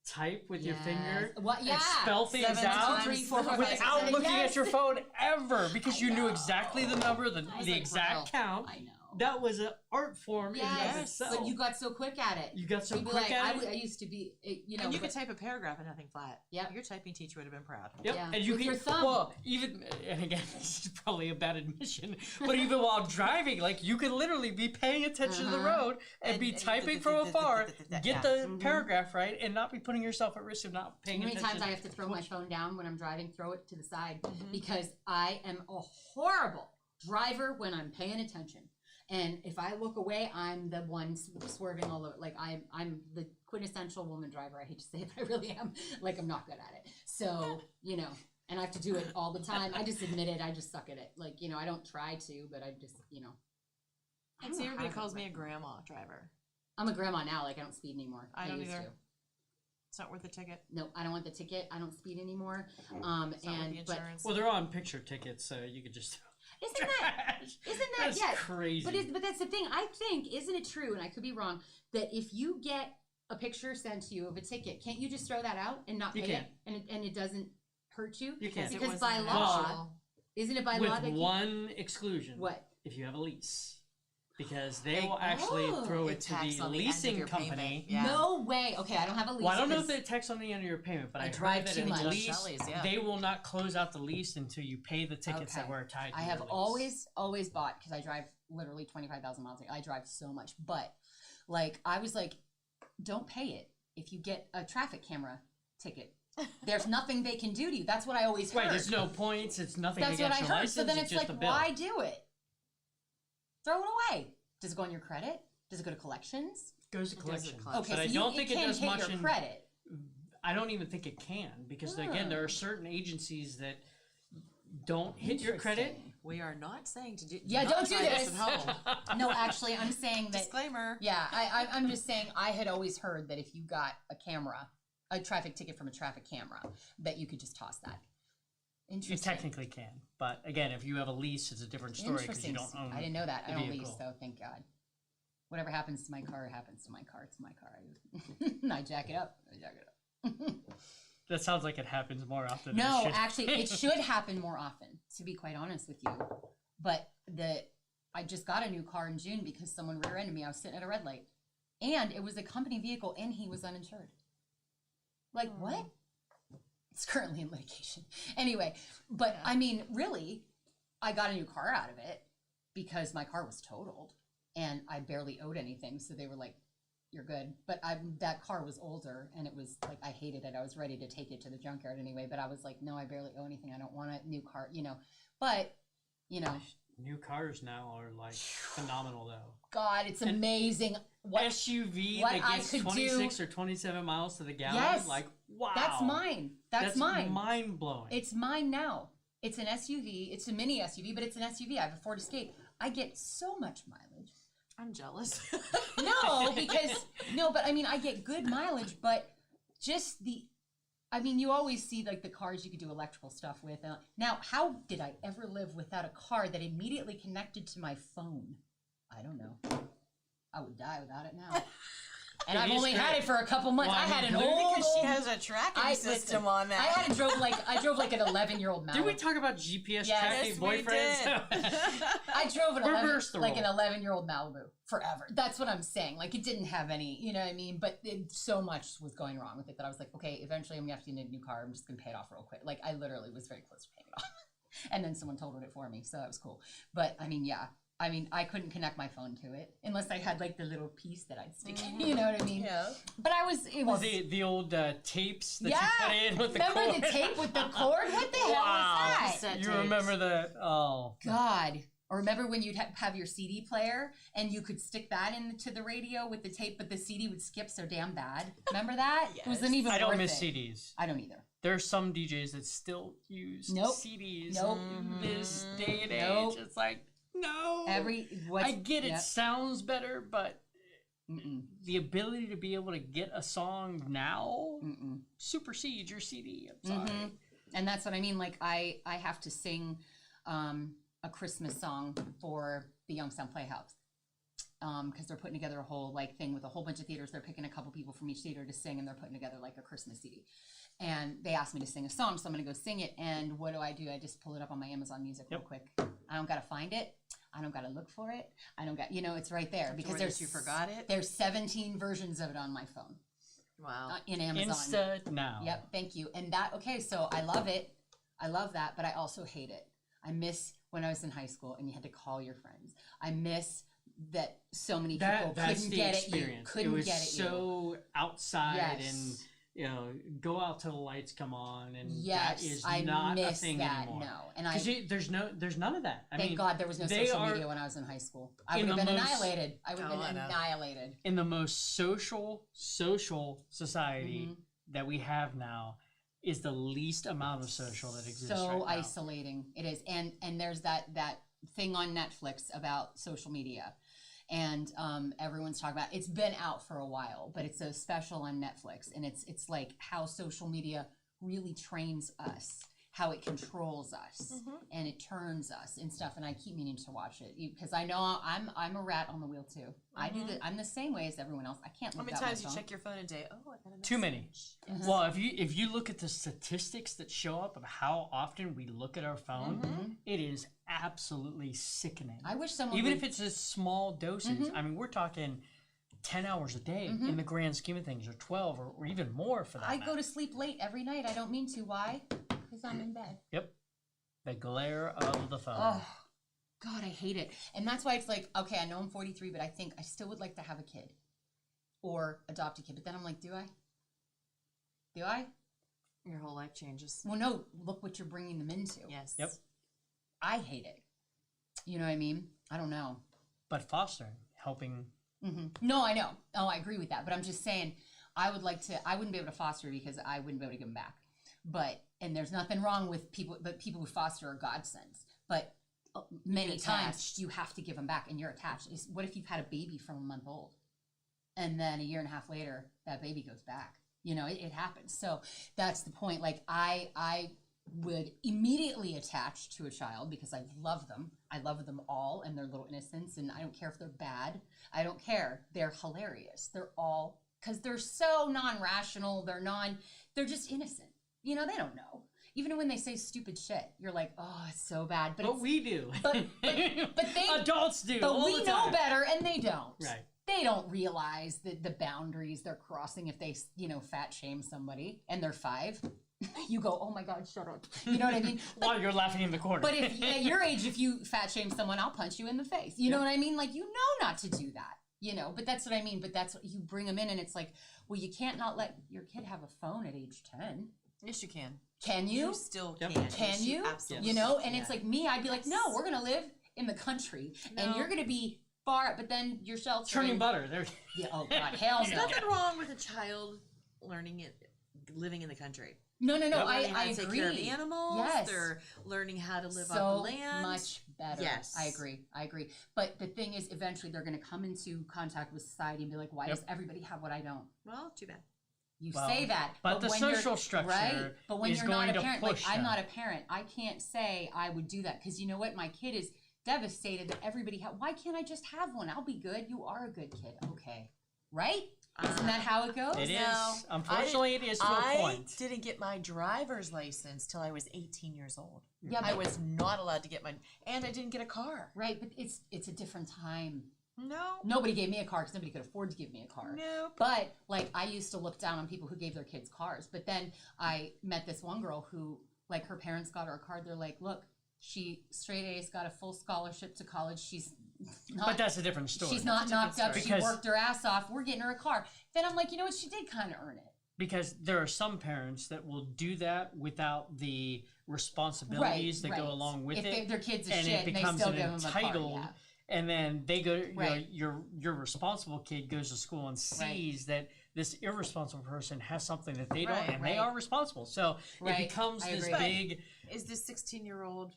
type with your finger What? Yeah. and spell things 7 out times, 3, 4, 5, without 6, looking yes. at your phone ever because I you knew know. exactly the number, the was the like, exact Braille. count. I know. That was an art form in and of Yes, itself. but you got so quick at it. You got so You'd be quick like, at it. I used to be, you know. And you but- could type a paragraph and nothing flat. Yep. Your typing teacher would have been proud. Yep, Yeah. and you With can, your thumb. well, even, and again, this is probably a bad admission, but even while driving, like, you could literally be paying attention to the Uh-huh. road and be And- typing from afar, get yeah. the Mhm. paragraph right, and not be putting yourself at risk of not How paying many attention. times I have to throw my phone down when I'm driving, throw it to the side, Mhm. because I am a horrible driver when I'm paying attention. And if I look away, I'm the one swerving all over. Like I'm the quintessential woman driver. I hate to say it, but I really am. Like I'm not good at it. So, you know, and I have to do it all the time. I just admit it. I just suck at it. Like, you know, I don't try to, but I just, you know. I And don't see, know everybody how calls to- me a grandma driver. I'm a grandma now. Like I don't speed anymore. I don't used either. to. It's not worth the ticket. No, I don't want the ticket. I don't speed anymore. It's not worth the And but insurance. Well, they're on picture tickets, so you could just isn't that trash. isn't that That's yeah? crazy. But that's the thing. I think, isn't it true, and I could be wrong, that if you get a picture sent to you of a ticket, can't you just throw that out and not You pay can. it, and it doesn't hurt you? You can. It Because was by natural. law, isn't it by law with that one exclusion. what? If you have a lease. Because they They- will actually Oh, throw it it to tax the on the end of leasing your company. payment. Yeah. No way. Okay, I don't have a lease. Well, I don't know if 'cause- they tax on the end of your payment, but I I drive heard that too in much. the lease, Shelley's, yeah. they will not close out the lease until you pay the tickets that Okay. were tied to I your have lease. always bought, because I drive literally 25,000 miles a year. I drive so much, but like I was like, don't pay it if you get a traffic camera ticket. There's nothing they can do to you. That's what I always heard. Right, there's no points, it's nothing That's what against I your heard. license, So then it's it's just like, a bill. why do it? Throw it away. Does it go on your credit? Does it go to collections? Goes to It goes to collection. collection. Okay, But so I you, don't think it can does hit much your in credit. I don't even think it can because again there are certain agencies that don't hit your credit. Interesting. We are not saying to do. Yeah, not don't do try this. at home. No, actually, I'm saying that. Disclaimer. Yeah, I'm just saying I had always heard that if you got a traffic ticket from a traffic camera, that you could just toss that. You Interesting. technically can, but again, if you have a lease, it's a different story because you Interesting. don't own. I didn't know that. I the don't lease, vehicle. though. Thank God. Whatever happens to my car happens to my car. It's my car. I jack it up. I jack it up. That sounds like it happens more often. No, than it should. actually, it should happen more often, to be quite honest with you. But I just got a new car in June because someone rear-ended me. I was sitting at a red light. And it was a company vehicle, and he was uninsured. Like, what? It's currently in litigation. Anyway, but, I mean, really, I got a new car out of it because my car was totaled, and I barely owed anything, so they were like, you're good. But that car was older, and it was like, I hated it. I was ready to take it to the junkyard anyway, but I was like, no, I barely owe anything. I don't want a new car, you know. But, you know, New cars now are like phenomenal though. God, it's amazing. What SUV what that I gets could 26 or 27 miles to the gallon. Yes. Like, wow. That's mine. That's mine. mind blowing. It's mine now. It's an SUV. It's a mini SUV, but it's an SUV. I have a Ford Escape. I get so much mileage. I'm jealous. No, but I mean, I get good mileage, but just you always see like the cars you could do electrical stuff with. Now, how did I ever live without a car that immediately connected to my phone? I don't know. I would die without it now. And Yeah, I've he's only great. had it for a couple months. Well, I had an maybe old, Because she has a tracking system on that. I had I drove like an 11-year-old Malibu. Did we talk about GPS Yes, tracking we boyfriends? I drove Reverse the like an role. 11-year-old Malibu forever. That's what I'm saying. Like it didn't have any, you know what I mean? But so much was going wrong with it that I was like, okay, eventually I'm gonna have to get a new car. I'm just gonna pay it off real quick. Like I literally was very close to paying it off. And then someone totaled it for me, so that was cool. But I mean, yeah. I mean, I couldn't connect my phone to it unless I had like the little piece that I'd stick in. You know what I mean? Yeah. But it Well, was. the old tapes that Yeah. you put in with the Remember cord. the tape with the cord? What the hell Wow. was that? Cassette You tapes. remember the God. Or remember when you'd have your CD player and you could stick that into the radio with the tape, but the CD would skip so damn bad. Remember that? It wasn't even I don't worth miss it. CDs. I don't either. There are some DJs that still use Nope. CDs Nope. in this day and age. Nope. It's like, no. What's, I get it yep. sounds better, but Mm-mm. the ability to be able to get a song now Mm-mm. supersedes your CD. I'm sorry. Mhm. And that's what I mean. Like I have to sing a Christmas song for the Youngstown Playhouse because they're putting together a whole like thing with a whole bunch of theaters. They're picking a couple people from each theater to sing, and they're putting together like a Christmas CD. And they asked me to sing a song, so I'm gonna go sing it. And what do? I just pull it up on my Amazon Music real quick. I don't gotta find it. I don't gotta look for it. I don't got, it's right there because You forgot it. There's 17 versions of it on my phone Wow. in Amazon. Insta now. Yep, thank you. And that, okay, so I love it. I love that, but I also hate it. I miss when I was in high school and you had to call your friends. I miss that so many people That's couldn't the get at you. experience. Couldn't it was get at you. so outside Yes. and go out till the lights come on, and Yes, that is I not a miss thing that. anymore. No, and Because there's none of that. I thank mean, God there was no they social are media when I was in high school. I in would have the been most- annihilated. I would have Oh, been I know. annihilated. in the most social society Mhm. that we have now is the least amount of social that exists So right now. isolating it is, and there's that thing on Netflix about social media, and everyone's talking about it's been out for a while, but it's a special on Netflix, and it's like how social media really trains us, how it controls us, and it turns us and stuff. And I keep meaning to watch it because I know I'm a rat on the wheel too. I do I'm the same way as everyone else. I can't How live many without my times you phone. check your phone a day? Oh, I got a message. Too many. Mhm. Well, if you look at the statistics that show up of how often we look at our phone, it is absolutely sickening. I wish someone Even would, if it's a small dosage. I mean, we're talking 10 hours a day in the grand scheme of things, or 12, or even more for that I matter. go to sleep late every night. I don't mean to. Why? Because I'm in bed. Yep. The glare of the phone. Oh, God, I hate it. And that's why it's like, okay, I know I'm 43, but I think I still would like to have a kid or adopt a kid. But then I'm like, do I? Do I? Your whole life changes. Well, no, look what you're bringing them into. Yes. Yep. I hate it. You know what I mean? I don't know. But fostering, helping. No, I know. Oh, I agree with that. But I'm just saying, I wouldn't be able to foster because I wouldn't be able to give them back. And there's nothing wrong with people, but people who foster are godsends. But many times attached. you have to give them back and you're attached. What if you've had a baby from a month old and then a year and a half later that baby goes back? It happens. So that's the point. Like I would immediately attach to a child because I love them. I love them all and their little innocence, and I don't care if they're bad. I don't care. They're hilarious. They're all, because they're so non-rational. They're just innocent. They don't know. Even when they say stupid shit, you're like, oh, it's so bad. But we do. but they Adults do. but all we the know time. better, and they don't. Right. They don't realize the boundaries they're crossing if they, fat shame somebody and they're 5. You go, oh my God, shut up. You know what I mean? While you're laughing in the corner. But if at your age, if you fat shame someone, I'll punch you in the face. You know what I mean? Like, not to do that. But that's what I mean. But that's what you bring them in, and it's like, well, you can't not let your kid have a phone at age 10. Yes, you can. Can you? You still Yep. can. Can Yes, you? Absolutely. And it's like me, I'd be like, no, we're going to live in the country, and No. you're going to be far, but then you're sheltering. Churning butter. There. Yeah, oh God, hell There's no. nothing wrong with a child learning it, living in the country. No, Learning how I to take agree. care of animals. Yes. They're learning how to live So on the land. much better. Yes. I agree. But the thing is, eventually they're going to come into contact with society and be like, why does everybody have what I don't? Well, too bad. You Well, say that, but the when you're- social structure right? But when is you're not going a to parent, like push I'm them. not a parent, I can't say I would do that because you know what? My kid is devastated that everybody. Why can't I just have one? I'll be good. You are a good kid. Okay, right? Isn't that how it goes? It is. No, Unfortunately, it is to a I point. didn't get my driver's license till I was 18 years old. Yeah, I but, was not allowed to get and I didn't get a car. right, but it's a different time. No. Nobody gave me a car because nobody could afford to give me a car. Nope. But like I used to look down on people who gave their kids cars. But then I met this one girl who, like, her parents got her a car. They're like, look, she straight A's, got a full scholarship to college. She's not, But that's a different story. she's not knocked up. story. She Because- worked her ass off. We're getting her a car. Then I'm like, you know what? She did kind of earn it. Because there are some parents that will do that without the responsibilities that right. go along with If it. their kids are and shit it and they becomes still an give them a car, entitled, yeah. and then they go, you know, Right. your responsible kid goes to school and sees that this irresponsible person has something that they don't, Right, and they right. are responsible. So Right, it becomes I this agree. big. Is this 16-year-old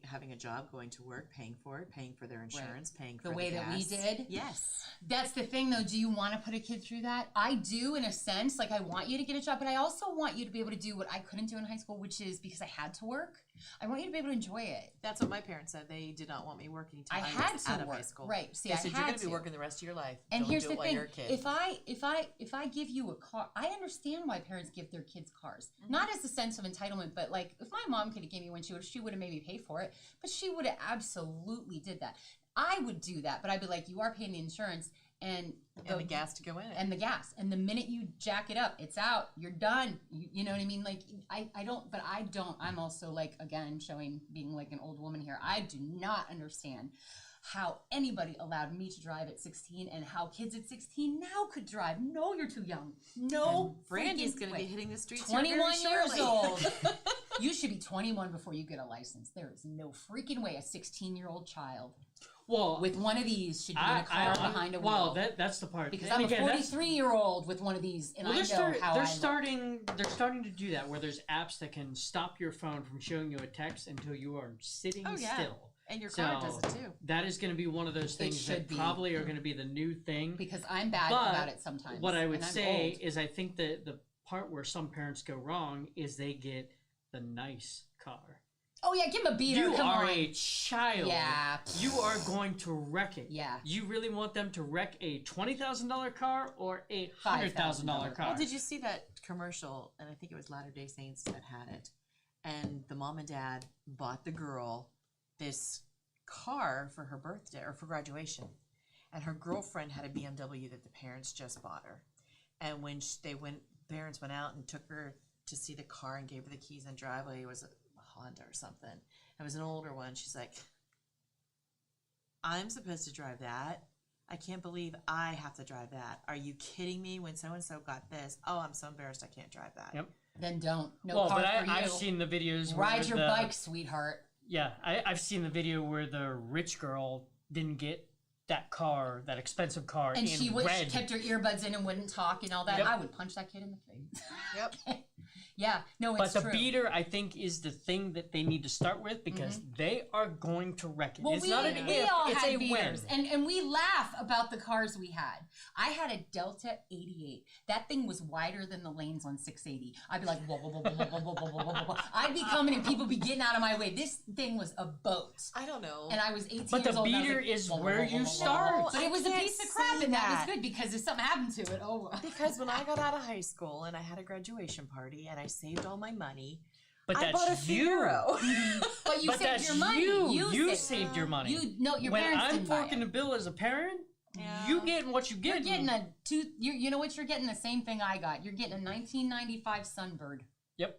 having a job, going to work, paying for it, paying for their insurance, paying for The way that we gas? did. Yes. That's the thing, though. Do you want to put a kid through that? I do, in a sense. Like, I want you to get a job, but I also want you to be able to do what I couldn't do in high school, which is because I had to work. I want you to be able to enjoy it. That's what my parents said. They did not want me working until I I had was to out of high work. school. Right. See, They I said had you're going to to. be working the rest of your life. And Don't here's do the it while thing: you're a kid. if I give you a car, I understand why parents give their kids cars. Not as a sense of entitlement, but like if my mom could have given me one, she would have made me pay for it. But she would have absolutely did that. I would do that, but I'd be like, you are paying the insurance and and the gas to go in it. and the gas, and the minute you jack it up, it's out. You're done. You know what I mean? Like I don't, but I don't. I'm also like, again, being like an old woman here. I do not understand how anybody allowed me to drive at 16 and how kids at 16 now could drive. No, you're too young. No, Brandy's freaking going to be way. hitting the streets here very 21 years shortly. old. You should be 21 before you get a license. There is no freaking way a 16-year-old child Well, with one of these should be in a car behind a wheel. well, that's the part. because And I'm again, a that's- 43-year-old with one of these, and Well, I know how they're I look. They're starting to do that where there's apps that can stop your phone from showing you a text until you are sitting Oh, yeah. still. And your car does it too. That is going to be one of those things should that be. probably are going to be the new thing. Because I'm bad But about it sometimes. What I would and I'm say old. is I think that the part where some parents go wrong is they get the nice car. Oh yeah, give him a beater. You Come are on. a child. Yeah. You are going to wreck it. Yeah. You really want them to wreck a $20,000 car or a $100,000 car? Well, did you see that commercial? And I think it was Latter-day Saints that had it. And the mom and dad bought the girl this car for her birthday or for graduation. And her girlfriend had a BMW that the parents just bought her. And when parents went out and took her to see the car and gave her the keys and driveway, it was a Honda or something. It was an older one. She's like, I'm supposed to drive that. I can't believe I have to drive that. Are you kidding me? When so-and-so got this, oh, I'm so embarrassed I can't drive that. Yep. Then don't. No Well, car but for you. I've seen the videos. Ride where your the- bike, sweetheart. Yeah, I've seen the video where the rich girl didn't get that car, that expensive car, And in she red. kept her earbuds in and wouldn't talk and all that. Yep. I would punch that kid in the face. Yep. Yeah. No, But it's the true. beater, I think, is the thing that they need to start with because they are going to wreck it. Well, it's we, not an we if, all it's had a beaters, when. and we laugh about the cars we had. I had a Delta 88. That thing was wider than the lanes on 680. I'd be like, whoa, whoa, whoa, whoa, whoa, whoa, whoa, whoa, whoa, whoa. I'd be coming and people be getting out of my way. This thing was a boat, I don't know. and I was 18 But the years old. and I was beater like, is whoa, whoa, where whoa, you whoa, whoa, start. whoa. But it was a can't piece of crap, say and that that. was good because if something happened to it, oh well. Because when I got out of high school and I had a graduation party and I saved all my money, But I that's bought a you. Fiero. But you But saved that's your money. you saved your money. Your when parents I'm didn't buy forking it. the bill as a parent, Yeah. you getting what you You're get. getting you know what you're getting? The same thing I got. You're getting a 1995 Sunbird. Yep.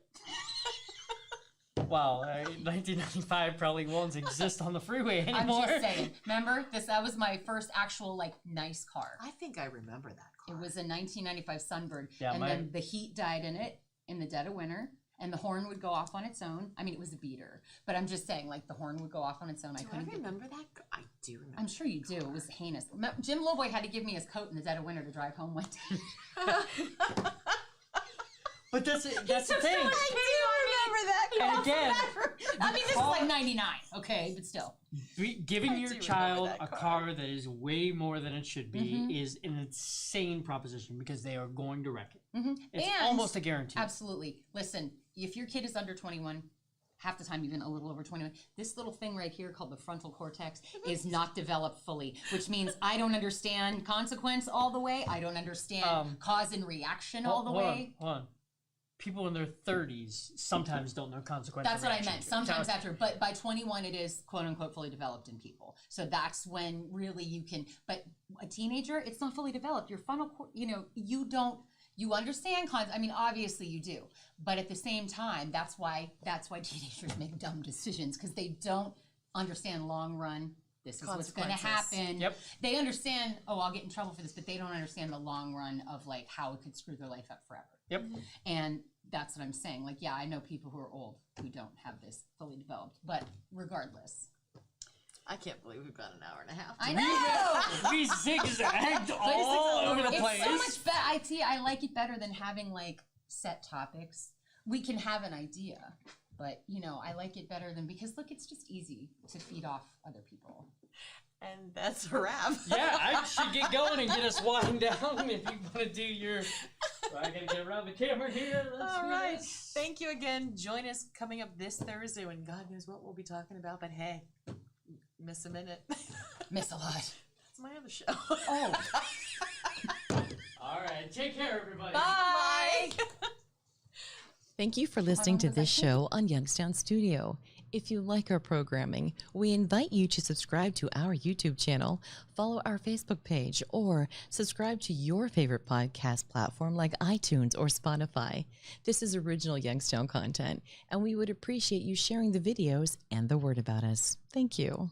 Wow, 1995 probably won't exist on the freeway anymore. I'm just saying. Remember that was my first actual like nice car. I think I remember that car. It was a 1995 Sunbird, Yeah, and my- then the heat died in it in the dead of winter, and the horn would go off on its own. I mean, it was a beater, but I'm just saying, like the horn would go off on its own. Do I couldn't get. remember that? I do remember. I'm sure you do. It was heinous. Jim Lowboy had to give me his coat in the dead of winter to drive home one day. But that's the thing. I do remember that car. And again, I mean, this is like 99, okay, but still. Giving I your do remember child that a car. car that is way more than it should be Mm-hmm. is an insane proposition because they are going to wreck it. Mm-hmm. It's And almost a guarantee. absolutely. Listen, if your kid is under 21, half the time even a little over 21. This little thing right here called the frontal cortex is not developed fully, which means I don't understand consequence all the way. I don't understand cause and reaction all the way. Hold on. People in their 30s sometimes don't know consequences. That's what I meant. Sometimes after, but by 21, it is quote unquote fully developed in people. So that's when really you can. But a teenager, it's not fully developed. Your frontal, you don't. You understand I mean, obviously you do, but at the same time, that's why teenagers make dumb decisions, because they don't understand long run. This is what's going to happen. Yep. They understand. Oh, I'll get in trouble for this, but they don't understand the long run of like how it could screw their life up forever. Yep. And that's what I'm saying. Like, yeah, I know people who are old who don't have this fully developed, but regardless. I can't believe we've got an hour and a half. I know. We zigzagged all over the place. It's so much better. I like it better than having like set topics. We can have an idea, but I like it better than, because look, it's just easy to feed off other people. And that's a wrap. Yeah, I should get going and get us winding down if you want to do your... I got to get around the camera here. All right. Thank you again. Join us coming up this Thursday when God knows what we'll be talking about. But hey, miss a minute. Miss a lot. That's my other show. Oh. All right. Take care, everybody. Bye. Thank you for listening to this show on Youngstown Studio. If you like our programming, we invite you to subscribe to our YouTube channel, follow our Facebook page, or subscribe to your favorite podcast platform like iTunes or Spotify. This is original Youngstown content, and we would appreciate you sharing the videos and the word about us. Thank you.